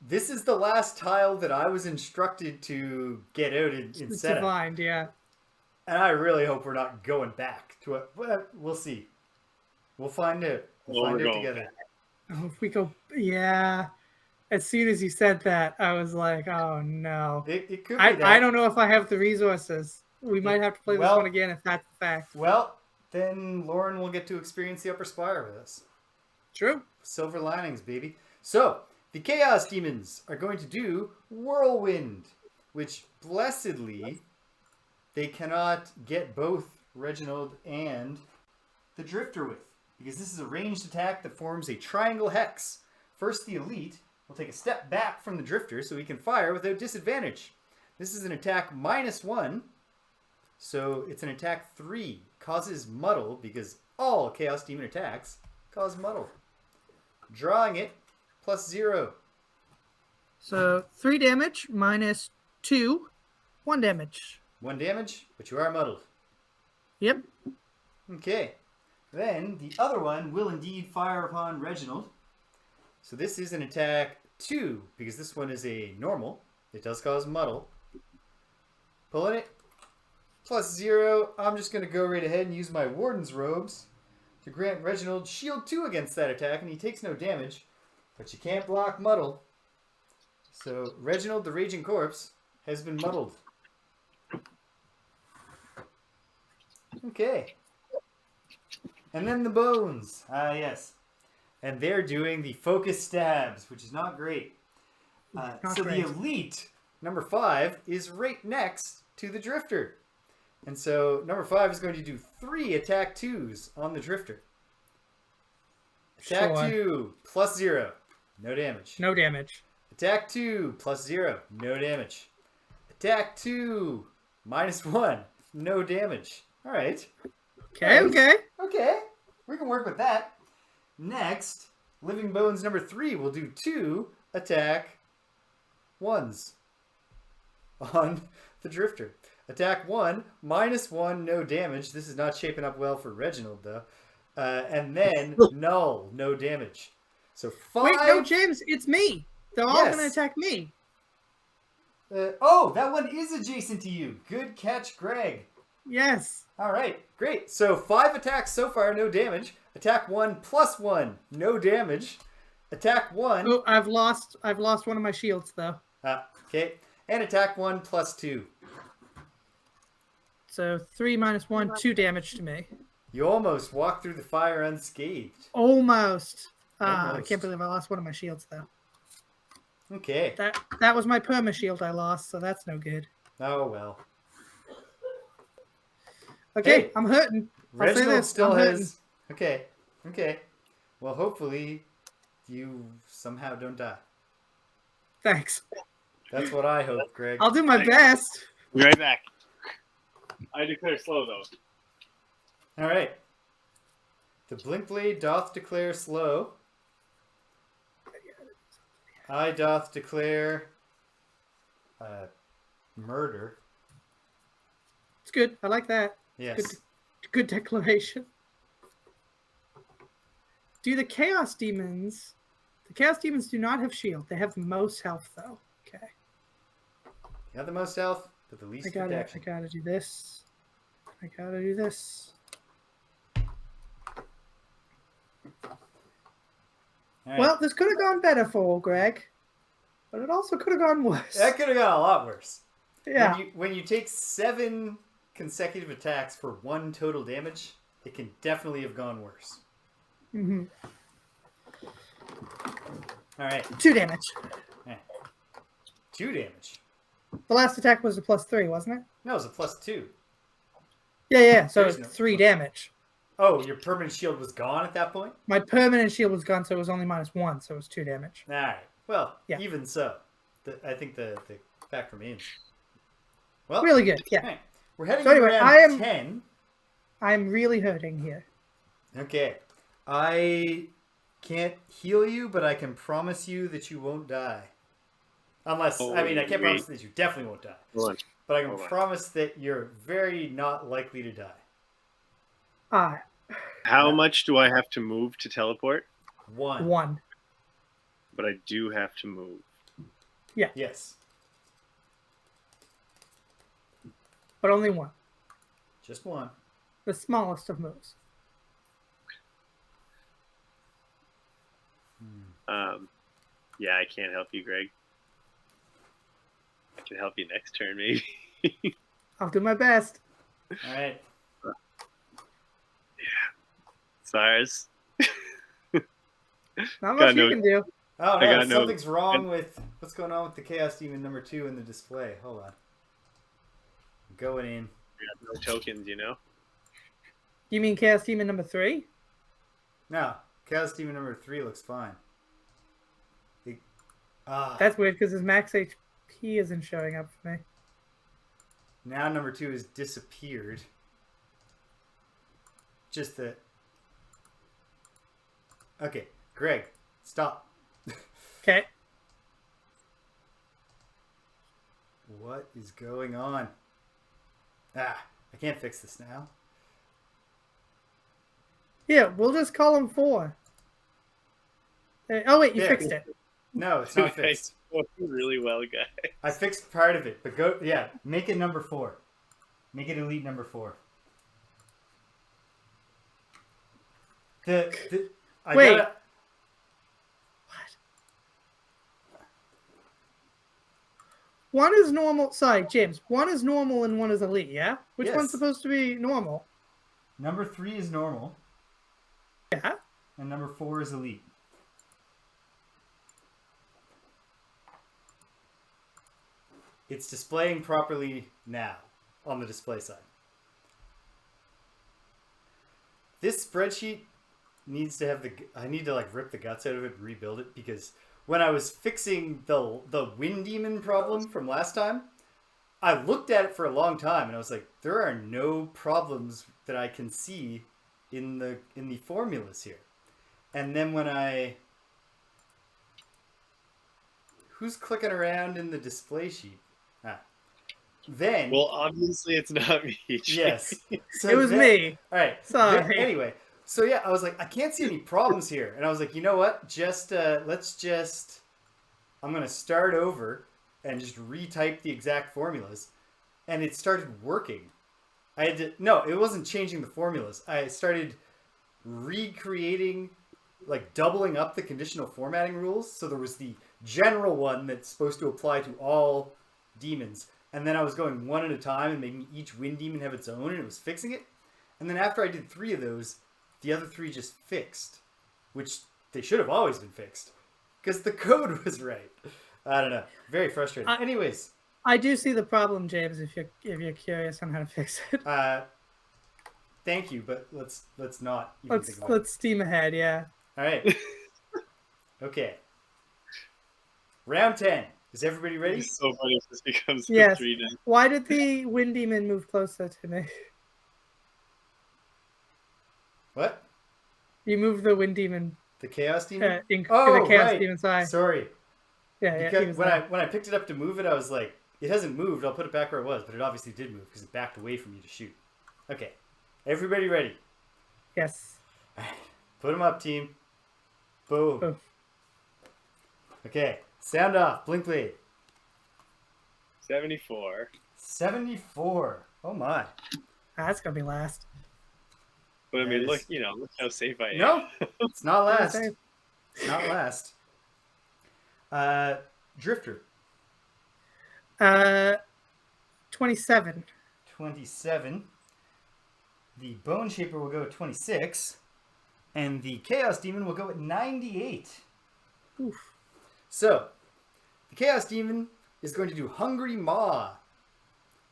This is the last tile that I was instructed to get out in It's setup. defined, yeah. And I really hope we're not going back to it. Well, we'll see. We'll find out. We'll find out together. Oh, if we go, yeah. As soon as you said that, I was like, oh no. It could be that. I don't know if I have the resources. We might have to play this one again if that's the fact. Well, then Lauren will get to experience the Upper Spire with us. True. Silver linings, baby. So, the Chaos Demons are going to do Whirlwind, which blessedly they cannot get both Reginald and the Drifter with, because this is a ranged attack that forms a triangle hex. First, the Elite will take a step back from the Drifter so he can fire without disadvantage. This is an attack -1, so it's an attack 3. Causes muddle because all Chaos Demon attacks cause muddle. Drawing it, +0. So 3 damage -2, 1 damage. 1 damage, but you are muddled. Yep. Okay. Then the other one will indeed fire upon Reginald. So this is an attack 2, because this one is a normal. It does cause muddle. Pulling it. +0. I'm just going to go right ahead and use my Warden's Robes to grant Reginald shield 2 against that attack, and he takes no damage. But you can't block muddle. So Reginald the Raging Corpse has been muddled. Okay. And then the Bones. Ah, yes. And they're doing the focus stabs, which is not great. So great. the Elite, number 5, is right next to the Drifter. And so number 5 is going to do 3 attack 2s on the Drifter. Attack Sure. 2, +0. No damage. No damage. Attack 2, +0. No damage. Attack 2, -1. No damage. All right. Okay, Nice. okay. Okay. We can work with that. Next, Living Bones number 3 will do 2 attack 1s on the Drifter. Attack 1, -1, no damage. This is not shaping up well for Reginald, though. And then null, no damage. So 5... Wait, no, James, it's me. They're all Yes. going to attack me. Oh, that one is adjacent to you. Good catch, Greg. Yes. All right, great. So 5 attacks so far, no damage. Attack 1, +1, no damage. Attack 1. Oh, I've lost one of my shields though. Okay. And attack 1, +2. So 3 -1, 2 damage to me. You almost walked through the fire unscathed. Almost. I Almost. can't believe I lost one of my shields though. Okay. That was my perma shield I lost, so that's no good. Oh, well. Okay, Hey, I'm hurting. I'll say Reginald this, still I'm hurting. has... Okay. Okay. Well, hopefully you somehow don't die. Thanks. That's what I hope, Greg. I'll do my best. Be right back. I declare slow though. All right. The Blink Blade doth declare slow. I doth declare murder. It's good. I like that. Yes. Good declaration. Do the Chaos Demons... The Chaos Demons do not have shield. They have the most health, though. Okay. You have the most health, but the least I protection. gotta do this. I gotta do this. All right. Well, this could have gone better for Greg, but it also could have gone worse. That could have gone a lot worse. Yeah. When you take 7 consecutive attacks for 1 total damage, it can definitely have gone worse. Mm-hmm. All right. 2 damage. 2 damage. The last attack was a +3, wasn't it? No, it was a +2. Yeah. So There's it's no 3 plus. damage. Oh, your permanent shield was gone at that point? My permanent shield was gone, so it was only -1, so it was 2 damage. All right. Well, Yeah. even so, I think the fact remains. Well, Really good, yeah. all right. We're heading So anyway, around 10. I'm really hurting here. Okay. I can't heal you, but I can promise you that you won't die. Unless, I mean, I can't promise that you definitely won't die. Hold on. But I can Hold on. promise that you're very not likely to die. How much do I have to move to teleport? 1. 1. But I do have to move. Yes. But only 1. Just 1. The smallest of moves. Yeah, I can't help you, Greg. I can help you next turn, maybe. I'll do my best. All right. SARS. Not Got much you no- can do. Oh, I no, got no- something's wrong with... What's going on with the Chaos Demon number 2 in the display? Hold on. I'm going in. We got no tokens, you know? You mean Chaos Demon number 3? No, Chaos Demon number 3 looks fine. That's weird because his max HP isn't showing up for me. Now number 2 has disappeared. Just the... Okay, Greg, stop. Okay. What is going on? I can't fix this now. Yeah, we'll just call him 4. Oh wait, you Yeah. fixed it. No, it's not fixed. Really well, guy. I fixed part of it, but make it number 4. Make it elite number 4. Wait. What? One is normal. Sorry, James. One is normal and one is elite. Yeah. Which Yes. one's supposed to be normal? Number 3 is normal, Yeah. and number 4 is elite. It's displaying properly now on the display side. This spreadsheet needs to have I need to like rip the guts out of it and rebuild it, because when I was fixing the wind demon problem from last time, I looked at it for a long time and I was like, there are no problems that I can see in the formulas here. And then when who's clicking around in the display sheet? Then Well, obviously it's not me. yes, so It was me. All right. Sorry. Anyway, so yeah, I was like, I can't see any problems here, and I was like, you know what? I'm gonna start over and just retype the exact formulas, and it started working. It wasn't changing the formulas. I started recreating, like doubling up the conditional formatting rules. So there was the general one that's supposed to apply to all demons. And then I was going one at a time and making each wind demon have its own, and it was fixing it. And then after I did 3 of those, the other 3 just fixed, which they should have always been fixed because the code was right. I don't know. Very frustrating. Anyways, I do see the problem, James. If you're curious on how to fix it, thank you, but let's not even think about it. let's steam ahead. Yeah. All right. Okay. Round 10. Is everybody ready? It's so funny if this becomes Yes. 3 then. Why did the wind demon move closer to me? What? You moved the wind demon The Chaos Demon? in Oh, the chaos right. demon's eye. Sorry. Yeah, he Because was when there. I picked it up to move it, I was like, it hasn't moved. I'll put it back where it was, but it obviously did move because it backed away from you to shoot. Okay. Everybody ready? Yes. Put them up, team. Boom. Boom. Okay. Sound off. Blink blade. 74. 74. Oh my. That's gonna be last. But I That mean, is- look how safe I am. No, it's not last. Okay. It's not last. Drifter. 27. 27. The Boneshaper will go at 26. And the Chaos Demon will go at 98. Oof. So, the Chaos Demon is going to do Hungry Maw,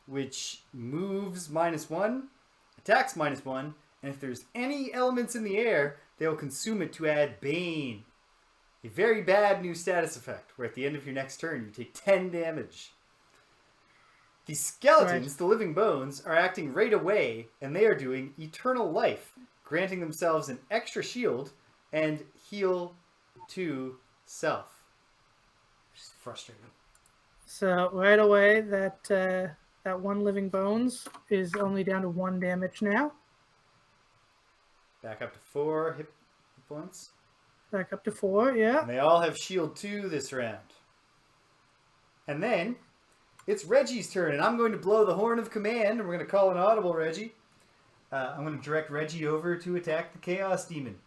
which moves -1, attacks -1, and if there's any elements in the air, they will consume it to add Bane. A very bad new status effect, where at the end of your next turn, you take 10 damage. The skeletons, the living bones, are acting right away, and they are doing Eternal Life, granting themselves an extra shield and heal to self. Which is frustrating. So right away, that one living bones is only down to 1 damage now. Back up to 4 hit points. Back up to 4, yeah. And they all have shield 2 this round. And then it's Reggie's turn, and I'm going to blow the horn of command, and we're going to call an audible, Reggie. I'm going to direct Reggie over to attack the Chaos Demon.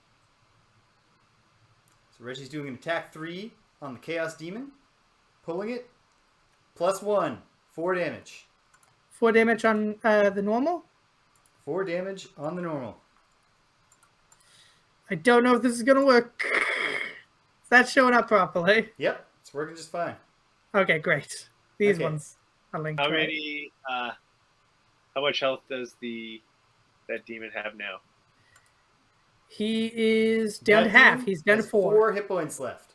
So Reggie's doing an attack 3 on the Chaos Demon, pulling it, +1, 4 damage. 4 damage on the normal? 4 damage on the normal. I don't know if this is going to work. Is that showing up properly? Yep, it's working just fine. Okay, great. These Okay. ones are linked. How right? many? How much health does that demon have now? He is down to That half. demon He's down to has 4. 4 hit points left.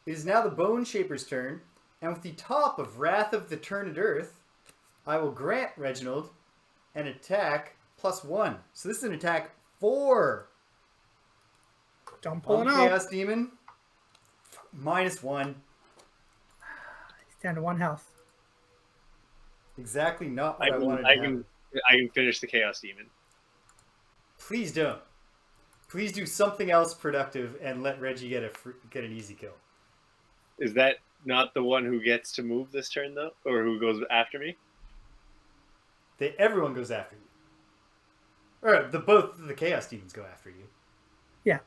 It is now the Boneshaper's turn, and with the top of Wrath of the Turned Earth, I will grant Reginald an attack +1. So this is an attack 4 Don't pull on it the out. Chaos Demon. -1. He's down to 1 health. Exactly not what I I wanted to happen. can finish the chaos demon. Please don't. Please do something else productive and let Reggie get an easy kill. Is that not the one who gets to move this turn though, or who goes after me? Everyone goes after you. Or both the Chaos Demons go after you. Yeah.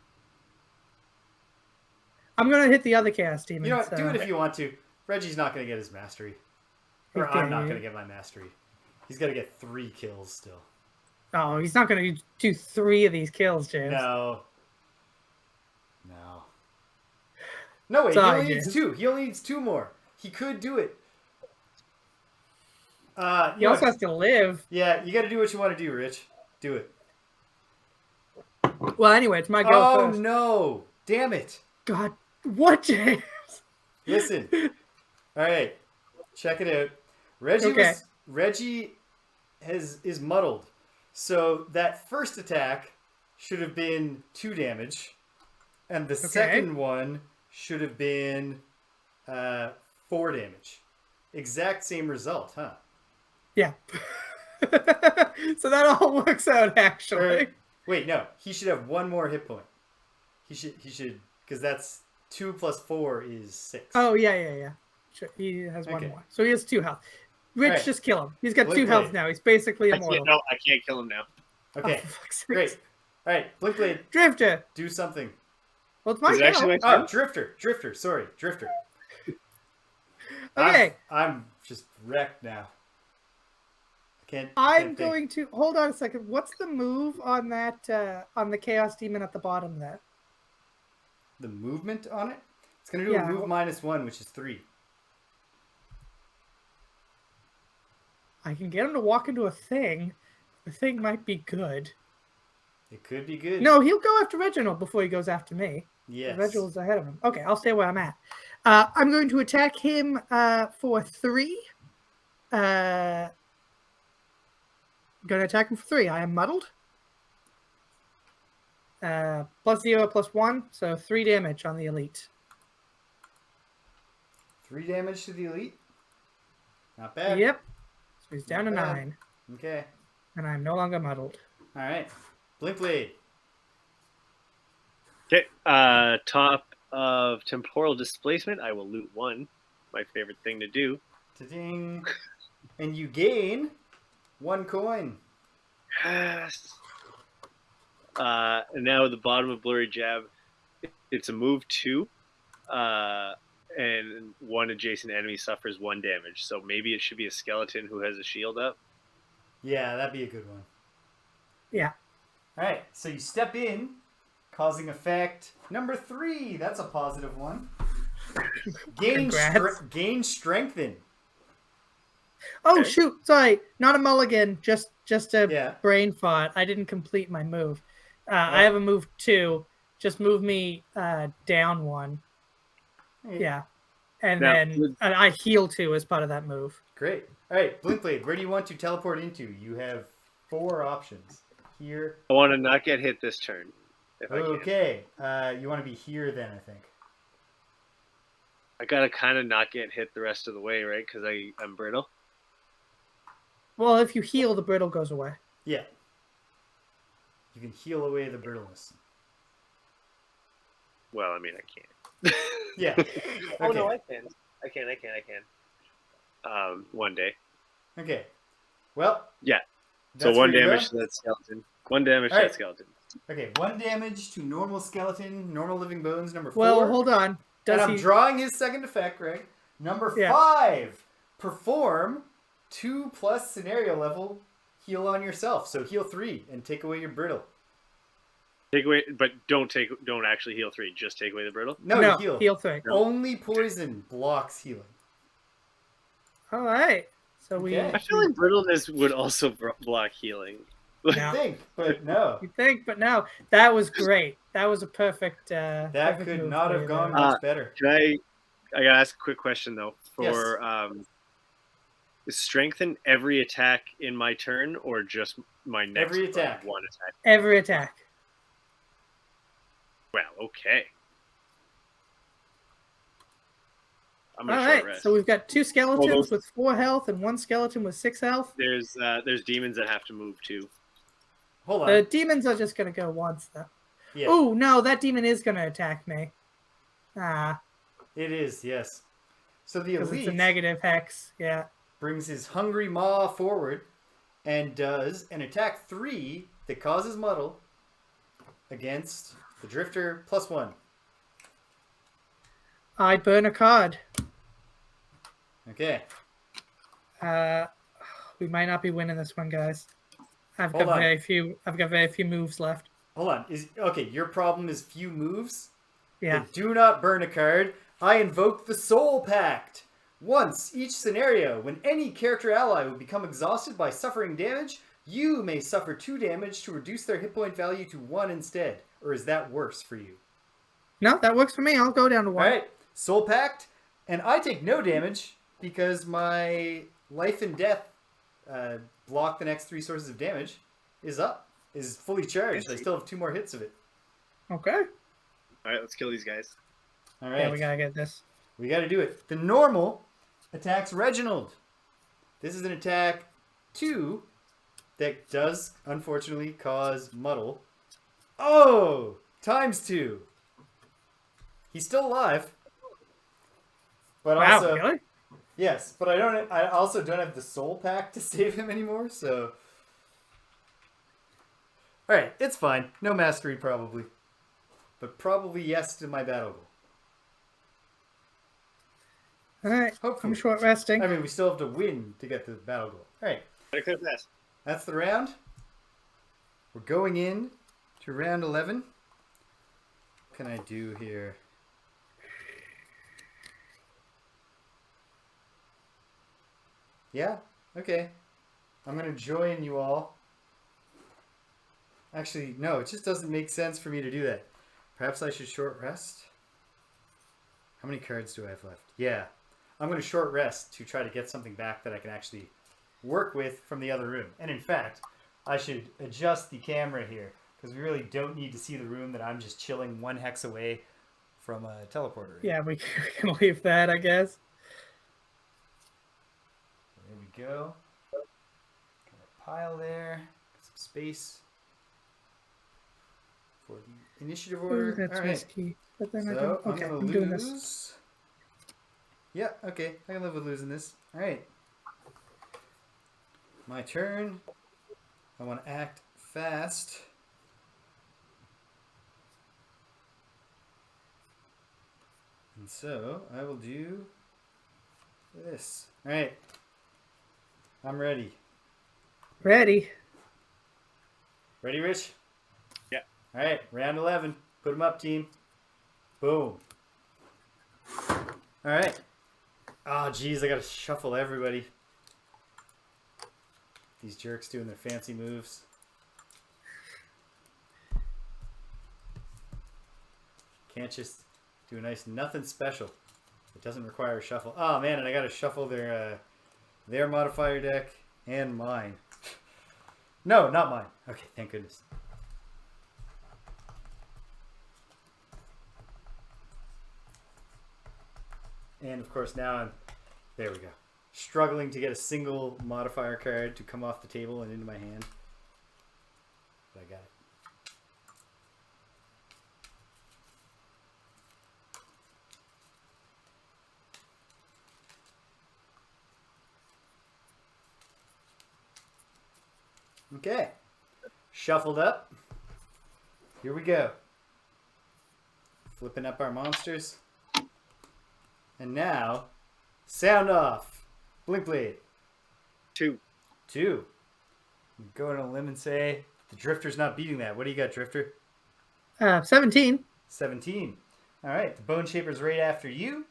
I'm going to hit the other Chaos Demon. You know what? so- Do it if you want to. Reggie's not going to get his mastery. Or Okay. I'm not going to get my mastery. He's got to get 3 kills still. Oh, he's not going to do 3 of these kills, James. No. No, wait. Sorry, he only needs James. 2. He only needs 2 more. He could do it. He also has to live. Yeah, you got to do what you want to do, Rich. Do it. Well, anyway, it's my go Oh, first. no. Damn it. God. What, James? Listen. All right. Check it out. Reggie is muddled. So that first attack should have been 2 damage. And the second one should have been 4 damage. Exact same result, huh? Yeah. So that all works out, actually. Or, wait, no. He should have 1 more hit point. He should, because that's 2 plus 4 is 6. Oh, yeah. Sure. He has 1 Okay. more. So he has 2 health. Rich, Alright. just kill him. He's got Blink 2 health blade. now. He's basically immortal. I can't kill him now. Okay, Oh, for fuck's sake. great. All right, Blinkblade, Drifter. do something. Well, it's my Is it go. actually my Oh, Drifter. Sorry, Drifter. Okay. I'm just wrecked now. Can't I'm think. going to hold on a second. What's the move on that on the Chaos Demon at the bottom there? The movement on it. It's gonna do Yeah. a move -1, which is 3. I can get him to walk into a thing. The thing might be good. It could be good. No, he'll go after Reginald before he goes after me. Yes. Reginald's ahead of him. Okay, I'll stay where I'm at. I'm going to attack him for 3. Going to attack him for 3. I am muddled. +0, +1, so 3 damage on the elite. 3 damage to the elite. Not bad. Yep. So he's down to Not bad. 9, Okay. and I'm no longer muddled. All right. Blinkblade. Okay. Top of temporal displacement, I will loot 1. My favorite thing to do. Ta-ding. And you gain 1 coin. Yes. And now at the bottom of Blurry Jab, it's a move 2, and 1 adjacent enemy suffers 1 damage. So maybe it should be a skeleton who has a shield up. Yeah, that'd be a good one. Yeah. All right, so you step in, causing effect number 3. That's a positive one. Gain Congrats. strengthen. Oh Okay. shoot! Sorry, not a mulligan. Just a Yeah. brain fart. I didn't complete my move. I Oh. have a move 2. Just move me down 1. Yeah, and Now, then I heal 2 as part of that move. Great. All right, Blinkblade, where do you want to teleport into? You have 4 options. Here. I want to not get hit this turn. If I can. Okay. You want to be here then, I think. I gotta kind of not get hit the rest of the way, right? Because I'm brittle. Well, if you heal, the brittle goes away. Yeah. You can heal away the brittleness. Well, I mean, I can't. Yeah. Oh no, Okay. I can. One day. Okay. Well. Yeah. That's So 1 where you're damage going? to that skeleton. 1 damage to Alright. that skeleton. Okay, 1 damage to normal skeleton, normal living bones, number 4. Well, hold on. And Does I'm he? drawing his second effect, Greg. Number Yeah. 5. Perform 2+ scenario level heal on yourself. So heal 3 and take away your brittle. Take away, but don't actually heal 3. Just take away the brittle. No, No, you heal. heal 3. Only poison blocks healing. All right. So we. Okay. I feel like brittleness would also block healing. You No. think, but no. You think, but no. That was great. That was a perfect. That perfect could move not for have you gone there. much better. Can I gotta ask a quick question though. Is strengthen every attack in my turn or just my next Every attack. one attack? Every attack. Well, okay. I'm All gonna short right. rest. So we've got 2 skeletons those- with 4 health and 1 skeleton with 6 health. There's demons that have to move too. Hold on. The demons are just gonna go once though. Yeah, Oh no, that demon is gonna attack me. Ah, it is, yes. So the because it's a elite negative hex. Yeah. brings his hungry maw forward and does an attack 3 that causes muddle against the drifter +1. I burn a card. Okay. We might not be winning this one, guys. I've Hold got on. very few. I've got very few moves left. Hold on. Your problem is few moves? Yeah. But do not burn a card. I invoke the Soul Pact. Once each scenario, when any character ally will become exhausted by suffering damage, you may suffer 2 damage to reduce their hit point value to 1 instead. Or is that worse for you? No, that works for me. I'll go down to 1. Alright, Soul Pact, and I take no damage because my life and death block the next 3 sources of damage is fully charged. I still have 2 more hits of it. Okay. All right, let's kill these guys. Alright, Yeah, we gotta get this. we gotta do it. The normal attacks Reginald. This is an attack 2 that does, unfortunately, cause muddle. Oh! ×2. He's still alive. But Wow, also, really? yes, but I also don't have the Soul Pack to save him anymore, so. Alright, it's fine. No mastery, probably. But probably yes to my battle goal. All right. Hopefully. I'm short resting. I mean, we still have to win to get the battle goal. Alright, Gotta clear fast. that's the round. We're going in to round 11. What can I do here? Yeah, okay. I'm going to join you all. Actually, no, it just doesn't make sense for me to do that. Perhaps I should short rest? How many cards do I have left? Yeah. I'm going to short rest to try to get something back that I can actually work with from the other room. And in fact, I should adjust the camera here because we really don't need to see the room that I'm just chilling 1 hex away from a teleporter. Yeah, we can leave that, I guess. There we go. Got a pile there. Some space for the initiative order. Ooh, that's All right. risky. But then I So don't. Okay, I'm I'm gonna doing lose. this. Yeah, okay. I can live with losing this. All right. My turn. I want to act fast. And so I will do this. All right. I'm ready. Ready. Ready, Rich? Yeah. All right, round 11. Put them up, team. Boom. All right. Oh, geez, I got to shuffle everybody. These jerks doing their fancy moves. Can't just do a nice nothing special. It doesn't require a shuffle. Oh man, and I gotta shuffle their modifier deck and mine. No, not mine. Okay, thank goodness. And of course now there we go. Struggling to get a single modifier card to come off the table and into my hand. But I got it. Okay. Shuffled up. Here we go. Flipping up our monsters. And now, sound off. Blink Blade. 2. 2. I'm going on a limb and say the Drifter's not beating that. What do you got, Drifter? 17. 17. All right. The Boneshaper's right after you.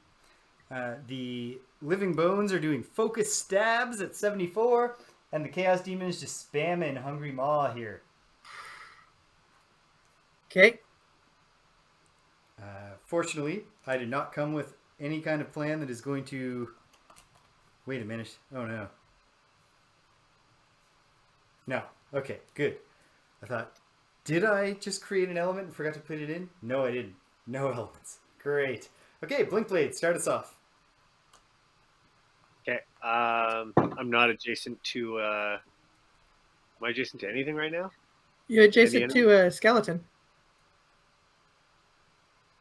The Living Bones are doing focus stabs at 74. And the Chaos Demon is just spamming Hungry Maw here. Okay. Fortunately, I did not come with any kind of plan that is going to... Wait a minute. Oh, no. No. Okay, good. I thought, did I just create an element and forgot to put it in? No, I didn't. No elements. Great. Okay, Blink Blade, start us off. Okay. I'm not adjacent to... am I adjacent to anything right now? You're adjacent to a skeleton.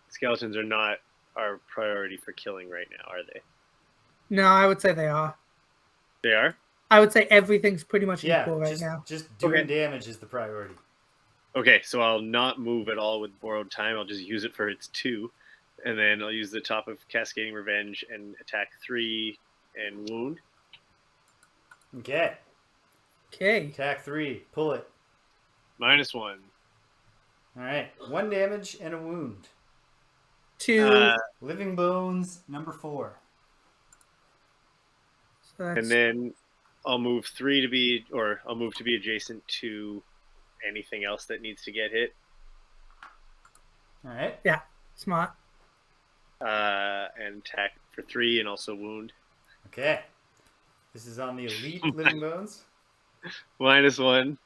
Skeletons are not our priority for killing right now, are they? No, I would say they are. They are? I would say everything's pretty much Yeah, equal right now. just doing damage is the priority. Okay, so I'll not move at all with Borrowed Time. I'll just use it for its 2. And then I'll use the top of Cascading Revenge and attack 3 and wound. Okay. Okay. Attack 3. Pull it. -1. All right. 1 damage and a wound. 2. Living Bones, number 4. So that's And then I'll move 3 to be, or I'll move to be adjacent to anything else that needs to get hit. All right. smart. And attack for 3 and also wound. Okay. This is on the Elite Living Bones. -1.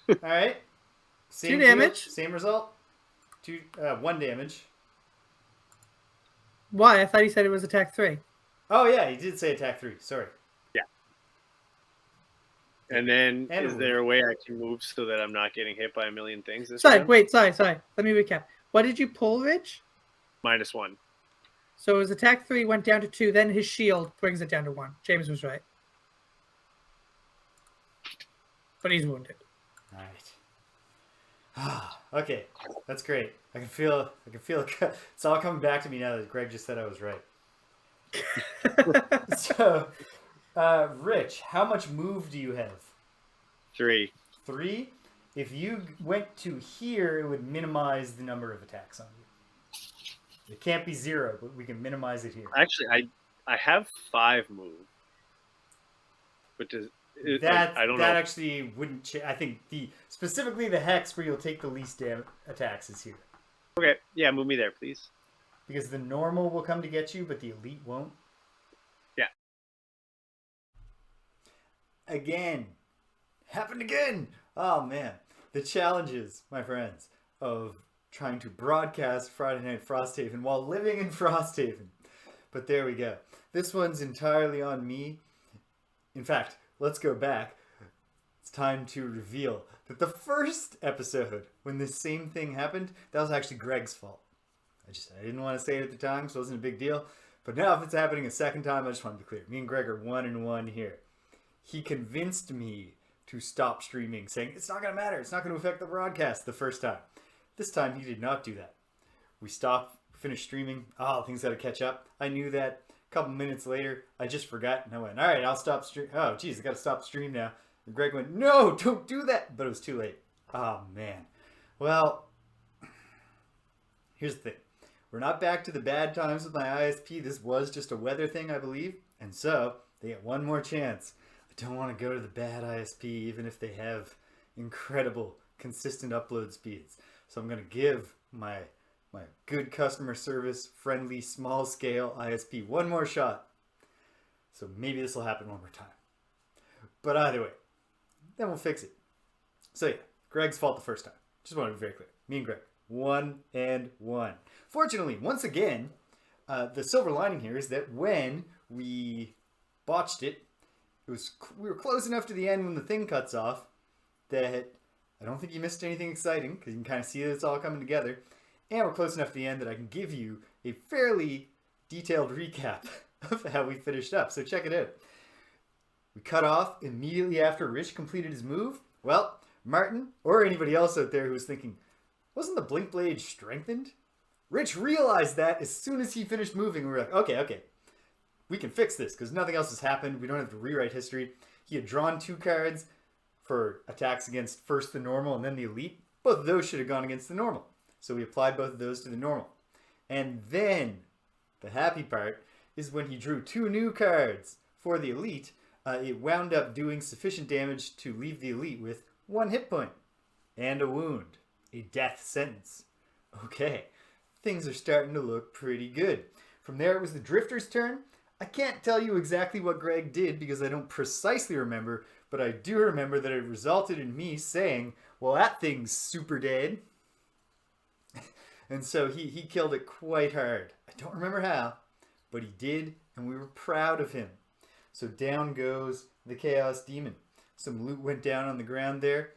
All right. Same 2 deal, damage. same result. 1 damage. Why? I thought he said it was attack 3. Oh yeah, he did say attack 3. Sorry. And then And is there a way I can move so that I'm not getting hit by a million things this Sorry, round? wait, sorry. Let me recap. What did you pull, Rich? -1. So his attack 3 went down to 2, then his shield brings it down to 1. James was right. But he's wounded. All right. Okay, that's great. I can feel it's all coming back to me now that Greg just said I was right. So, Rich, how much move do you have? 3. 3. If you went to here, it would minimize the number of attacks on you. It can't be 0, but we can minimize it here. Actually, I have 5 move. But does it, That I don't that know. actually wouldn't change. I think specifically the hex where you'll take the least attacks is here. Okay, yeah, move me there, please. Because the normal will come to get you, but the elite won't. Yeah. Again. Happened again! Oh, man. The challenges, my friends, of trying to broadcast Friday Night Frosthaven while living in Frosthaven. But there we go. This one's entirely on me. In fact, let's go back. It's time to reveal that the first episode, when this same thing happened, that was actually Greg's fault. I didn't want to say it at the time, so it wasn't a big deal. But now if it's happening a second time, I just want to be clear. Me and Greg are 1-1 here. He convinced me to stop streaming, saying, it's not going to matter. It's not going to affect the broadcast the first time. This time, he did not do that. We stopped, finished streaming. Oh, things got to catch up. I knew that. A couple minutes later, I just forgot, and I went, all right, I'll stop stream. Oh, geez, I got to stop the stream now. And Greg went, no, don't do that. But it was too late. Oh, man. Well, here's the thing. We're not back to the bad times with my ISP. This was just a weather thing, I believe. And so, they get one more chance. I don't want to go to the bad ISP even if they have incredible consistent upload speeds. So I'm going to give my good customer service, friendly, small scale ISP one more shot. So maybe this will happen one more time. But either way, then we'll fix it. So yeah, Greg's fault the first time. Just want to be very clear. Me and Greg, 1-1. Fortunately, once again, the silver lining here is that when we botched it, we were close enough to the end when the thing cuts off that I don't think you missed anything exciting because you can kind of see that it's all coming together. And we're close enough to the end that I can give you a fairly detailed recap of how we finished up. So check it out. We cut off immediately after Rich completed his move. Well, Martin, or anybody else out there who was thinking, wasn't the blink blade strengthened? Rich realized that as soon as he finished moving. We were like, okay, we can fix this because nothing else has happened. We don't have to rewrite history. He had drawn 2 cards for attacks against first the normal and then the elite. Both of those should have gone against the normal. So we applied both of those to the normal. And then the happy part is when he drew 2 new cards for the elite, it wound up doing sufficient damage to leave the elite with 1 hit point and a wound, a death sentence. Okay, things are starting to look pretty good. From there it was the Drifter's turn. I can't tell you exactly what Greg did because I don't precisely remember, but I do remember that it resulted in me saying, well, that thing's super dead. And so he killed it quite hard. I don't remember how, but he did, and we were proud of him. So down goes the Chaos Demon. Some loot went down on the ground there.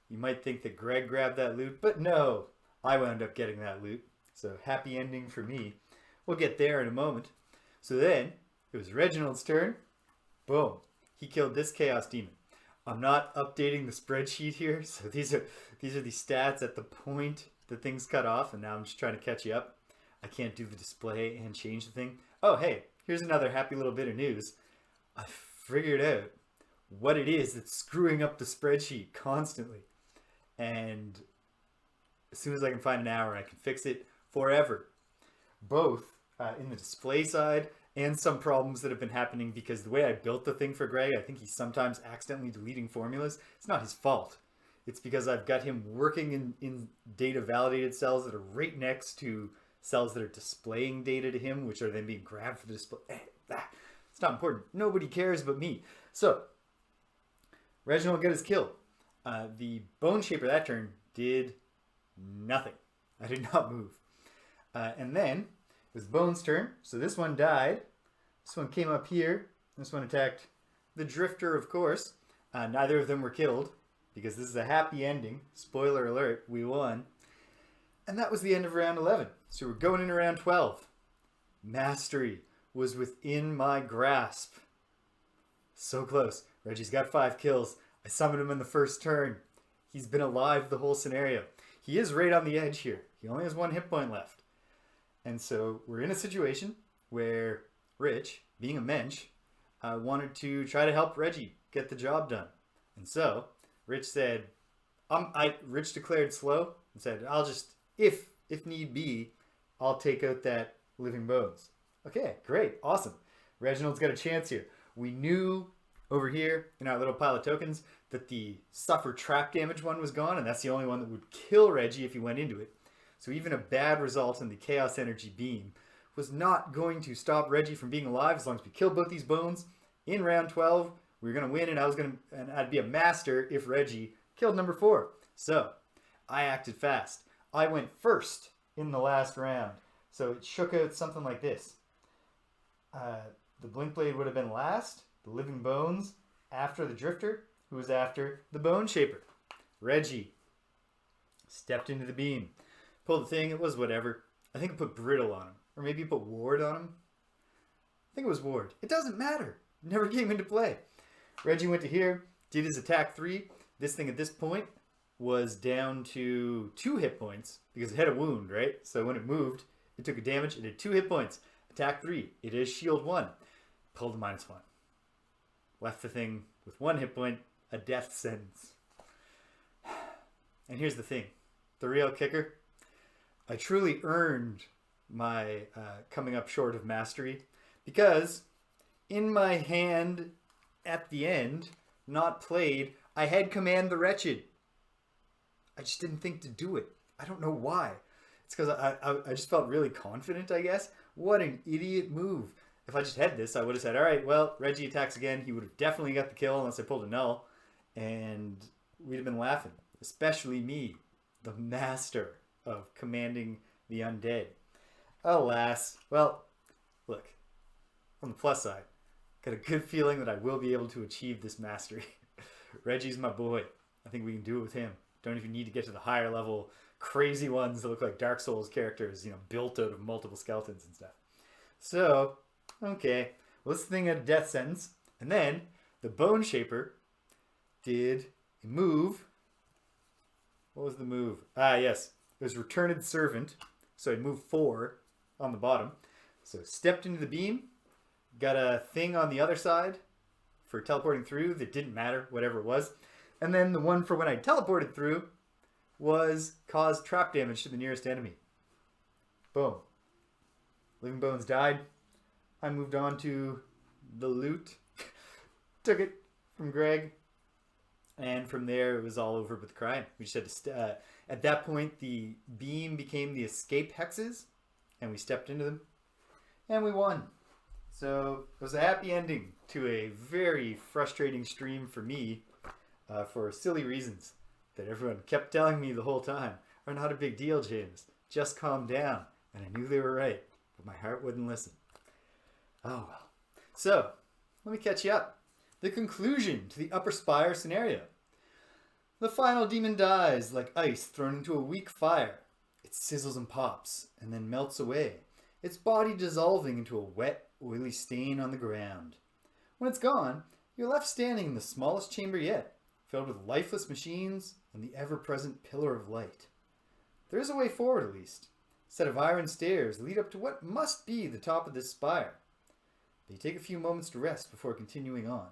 You might think that Greg grabbed that loot, but no, I wound up getting that loot. So happy ending for me. We'll get there in a moment. So then it was Reginald's turn. Boom. He killed this Chaos Demon. I'm not updating the spreadsheet here, so these are the stats at the point the thing's cut off, and now I'm just trying to catch you up. I can't do the display and change the thing. Oh, hey, here's another happy little bit of news. I figured out what it is that's screwing up the spreadsheet constantly. And as soon as I can find an hour, I can fix it forever. Both in the display side and some problems that have been happening because the way I built the thing for Greg, I think he's sometimes accidentally deleting formulas. It's not his fault. It's because I've got him working in data validated cells that are right next to cells that are displaying data to him, which are then being grabbed for the display. It's not important. Nobody cares but me. So, Reginald got his kill. The Boneshaper that turn did nothing. I did not move. And then it was Bones' turn. So this one died. This one came up here. This one attacked the Drifter, of course. Neither of them were killed because this is a happy ending. Spoiler alert, we won. And that was the end of round 11. So we're going into round 12. Mastery was within my grasp. So close. Reggie's got 5 kills. I summoned him in the first turn. He's been alive the whole scenario. He is right on the edge here. He only has 1 hit point left. And so we're in a situation where Rich, being a mensch, wanted to try to help Reggie get the job done. And so Rich said, Rich declared slow and said, I'll just, if need be, I'll take out that Living Bones. Okay, great, awesome. Reginald's got a chance here. We knew over here in our little pile of tokens that the suffer trap damage one was gone, and that's the only one that would kill Reggie if he went into it. So even a bad result in the Chaos Energy Beam was not going to stop Reggie from being alive as long as we killed both these bones. In round 12, we were going to win, and I'd be a master if Reggie killed number 4. So I acted fast. I went first in the last round. So it shook out something like this. The Blink Blade would have been last. The Living Bones after the Drifter, who was after the Boneshaper. Reggie stepped into the beam. Pulled the thing. It was whatever. I think it put Brittle on him. Or maybe it put Ward on him. I think it was Ward. It doesn't matter. It never came into play. Reggie went to here. Did his attack 3. This thing at this point was down to 2 hit points. Because it had a wound, right? So when it moved, it took a damage. It had 2 hit points. Attack 3. It is shield 1. Pulled a -1. Left the thing with 1 hit point. A death sentence. And here's the thing. The real kicker. I truly earned my coming up short of mastery. Because in my hand at the end, not played, I had Command the Wretched. I just didn't think to do it. I don't know why. It's because I just felt really confident, I guess. What an idiot move. If I just had this, I would have said, all right, well, Reggie attacks again. He would have definitely got the kill unless I pulled a null. And we'd have been laughing. Especially me, the master of commanding the undead. Alas. Well, look. On the plus side, got a good feeling that I will be able to achieve this mastery. Reggie's my boy. I think we can do it with him. Don't even need to get to the higher level crazy ones that look like Dark Souls characters, you know, built out of multiple skeletons and stuff. So, okay. Well, this thing had a death sentence. And then the Boneshaper did a move. What was the move? Ah, yes. It was Returned Servant. So he moved 4 on the bottom. So stepped into the beam. Got a thing on the other side for teleporting through that didn't matter, whatever it was. And then the one for when I teleported through was caused trap damage to the nearest enemy. Boom. Living Bones died. I moved on to the loot. Took it from Greg. And from there, it was all over with crying. We just had to... at that point, the beam became the escape hexes. And we stepped into them. And we won. So it was a happy ending to a very frustrating stream for me for silly reasons that everyone kept telling me the whole time are not a big deal, James. Just calm down. And I knew they were right, but my heart wouldn't listen. Oh well. So, let me catch you up. The conclusion to the Upper Spire scenario. The final demon dies like ice thrown into a weak fire. It sizzles and pops, and then melts away, its body dissolving into a wet, oily stain on the ground. When it's gone, you're left standing in the smallest chamber yet, filled with lifeless machines and the ever-present pillar of light. There is a way forward, at least. A set of iron stairs lead up to what must be the top of this spire. But you take a few moments to rest before continuing on.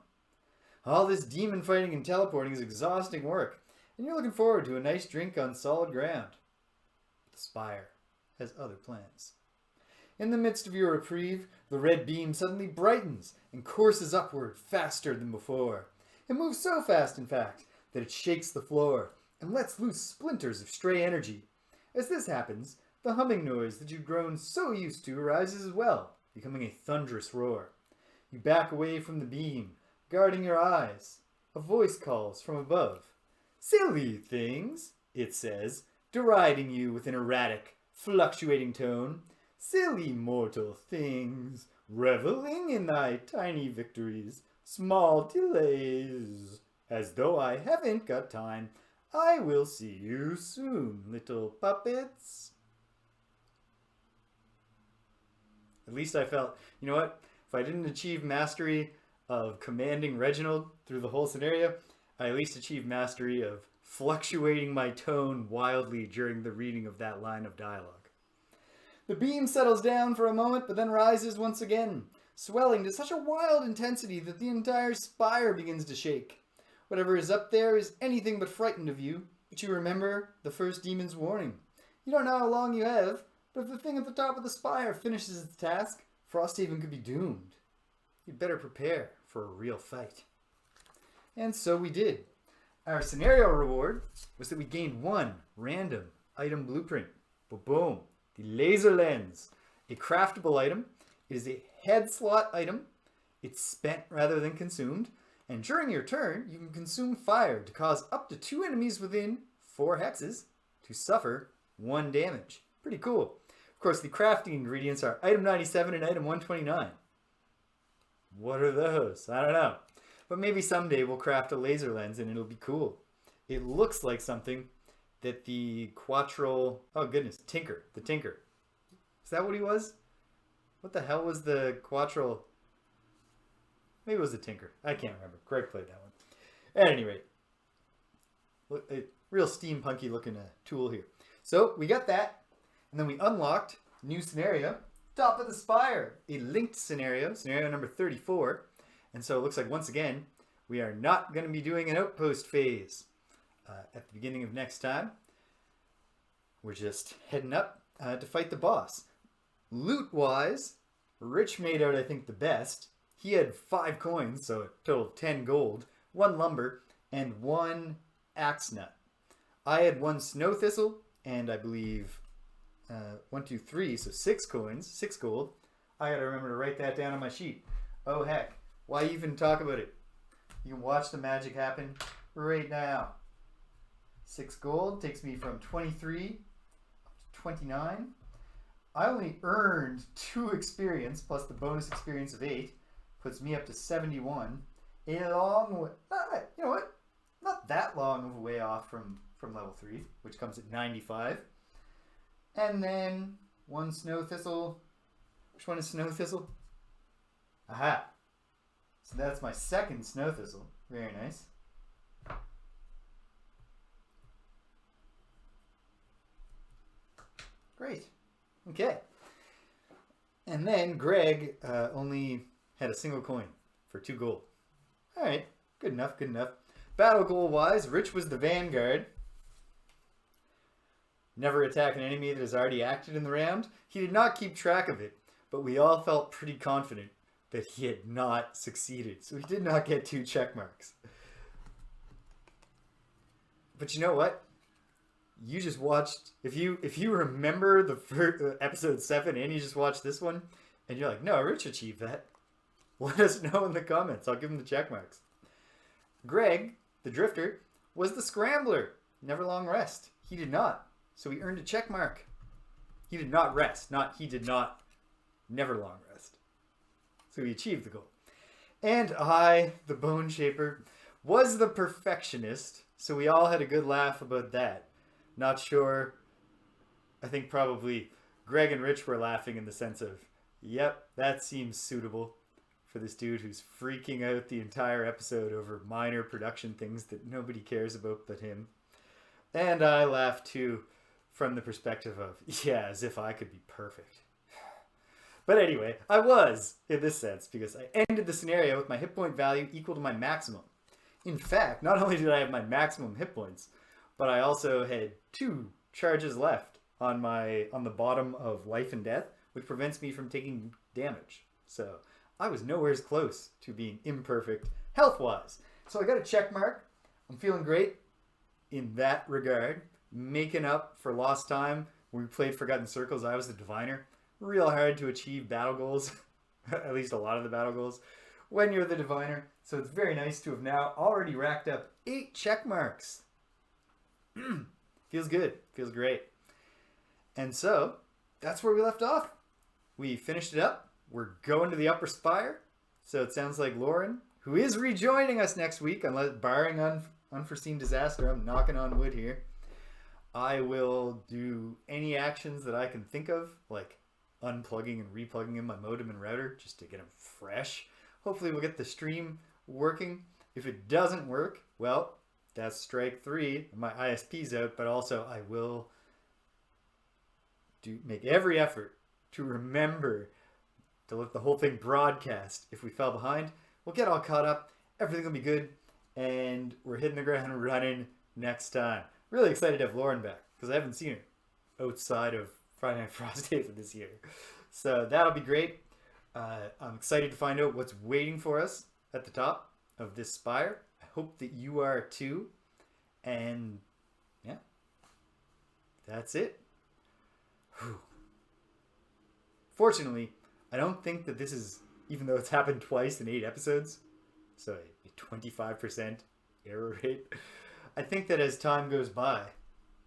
All this demon fighting and teleporting is exhausting work, and you're looking forward to a nice drink on solid ground. But the spire has other plans. In the midst of your reprieve, the red beam suddenly brightens and courses upward faster than before. It moves so fast, in fact, that it shakes the floor and lets loose splinters of stray energy. As this happens, the humming noise that you've grown so used to arises as well, becoming a thunderous roar. You back away from the beam, guarding your eyes. A voice calls from above. "Silly things," it says, deriding you with an erratic, fluctuating tone. "Silly mortal things, reveling in thy tiny victories, small delays. As though I haven't got time, I will see you soon, little puppets." At least I felt, you know what? If I didn't achieve mastery of commanding Reginald through the whole scenario, I at least achieved mastery of fluctuating my tone wildly during the reading of that line of dialogue. The beam settles down for a moment, but then rises once again, swelling to such a wild intensity that the entire spire begins to shake. Whatever is up there is anything but frightened of you, but you remember the first demon's warning. You don't know how long you have, but if the thing at the top of the spire finishes its task, Frosthaven could be doomed. You'd better prepare for a real fight. And so we did. Our scenario reward was that we gained 1 random item blueprint. Boom. The laser lens. A craftable item. It is a head slot item. It's spent rather than consumed. And during your turn, you can consume fire to cause up to 2 enemies within 4 hexes to suffer 1 damage. Pretty cool. Of course, the crafting ingredients are item 97 and item 129. What are those? I don't know. But maybe someday we'll craft a laser lens and it'll be cool. It looks like something that the Quattro... Oh goodness, Tinker. The Tinker. Is that what he was? What the hell was the Quattro... Maybe it was the Tinker. I can't remember. Greg played that one. At any rate. Look, a real steampunky looking tool here. So we got that. And then we unlocked new scenario. Top of the Spire. A linked scenario. Scenario number 34. And so it looks like once again, we are not going to be doing an outpost phase at the beginning of next time. We're just heading up to fight the boss. Loot-wise, Rich made out, I think, the best. He had 5 coins, so a total of 10 gold, 1 lumber, and 1 axe nut. I had 1 snow thistle, and I believe 1, 2, 3, so 6 coins, 6 gold. I gotta remember to write that down on my sheet. Oh heck, why even talk about it? You can watch the magic happen right now. 6 gold takes me from 23 up to 29. I only earned 2 experience plus the bonus experience of 8. Puts me up to 71. A long way, you know what? Not that long of a way off from level 3, which comes at 95. And then 1 snow thistle. Which one is snow thistle? Aha. So that's my 2nd snow thistle. Very nice. Great. Okay. And then Greg only had a single coin for 2 gold. Alright. Good enough, good enough. Battle goal wise, Rich was the vanguard. Never attack an enemy that has already acted in the round. He did not keep track of it, but we all felt pretty confident that he had not succeeded. So he did not get 2 check marks. But you know what? You just watched, if you remember the first, episode 7 and you just watched this one, and you're like, no, Rich achieved that, let us know in the comments. I'll give him the check marks. Greg, the drifter, was the scrambler. Never long rest. He did not. So he earned a check mark. He did not rest. He did not never long rest. So he achieved the goal. And I, the Boneshaper, was the perfectionist. So we all had a good laugh about that. Not sure. I think probably Greg and Rich were laughing in the sense of, yep, that seems suitable for this dude who's freaking out the entire episode over minor production things that nobody cares about but him. And I laughed too from the perspective of, yeah, as if I could be perfect. But anyway, I was, in this sense, because I ended the scenario with my hit point value equal to my maximum. In fact, not only did I have my maximum hit points, but I also had 2 charges left on the bottom of life and death, which prevents me from taking damage. So I was nowhere as close to being imperfect health-wise. So I got a check mark. I'm feeling great in that regard. Making up for lost time when we played Forgotten Circles. I was the diviner. Real hard to achieve battle goals, at least a lot of the battle goals, when you're the diviner. So it's very nice to have now already racked up 8 check marks. Feels good. Feels great. And so that's where we left off. We finished it up. We're going to the Upper Spire. So it sounds like Lauren, who is rejoining us next week, unless barring unforeseen disaster. I'm knocking on wood here. I will do any actions that I can think of, like unplugging and replugging in my modem and router just to get them fresh. Hopefully we'll get the stream working. If it doesn't work, well, that's strike 3. My ISP's out, but also I will make every effort to remember to let the whole thing broadcast. If we fell behind, we'll get all caught up. Everything will be good, and we're hitting the ground running next time. Really excited to have Lauren back, because I haven't seen her outside of Friday Night Frosthaven this year. So that'll be great. I'm excited to find out what's waiting for us at the top of this spire. I hope that you are too. And yeah, that's it. Whew. Fortunately, I don't think that this is, even though it's happened twice in 8 episodes, so a 25% error rate, I think that as time goes by,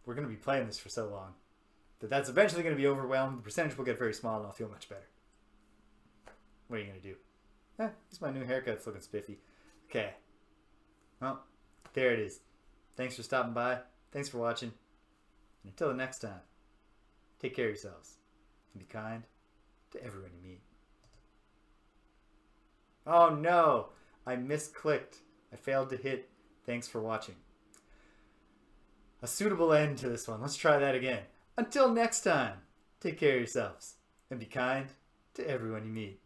we're going to be playing this for so long that that's eventually going to be overwhelmed. The percentage will get very small and I'll feel much better. What are you going to do? Just my new haircut's looking spiffy. Okay. Well, there it is. Thanks for stopping by. Thanks for watching. And until the next time, take care of yourselves and be kind to everyone you meet. Oh no! I misclicked. I failed to hit thanks for watching. A suitable end to this one. Let's try that again. Until next time, take care of yourselves and be kind to everyone you meet.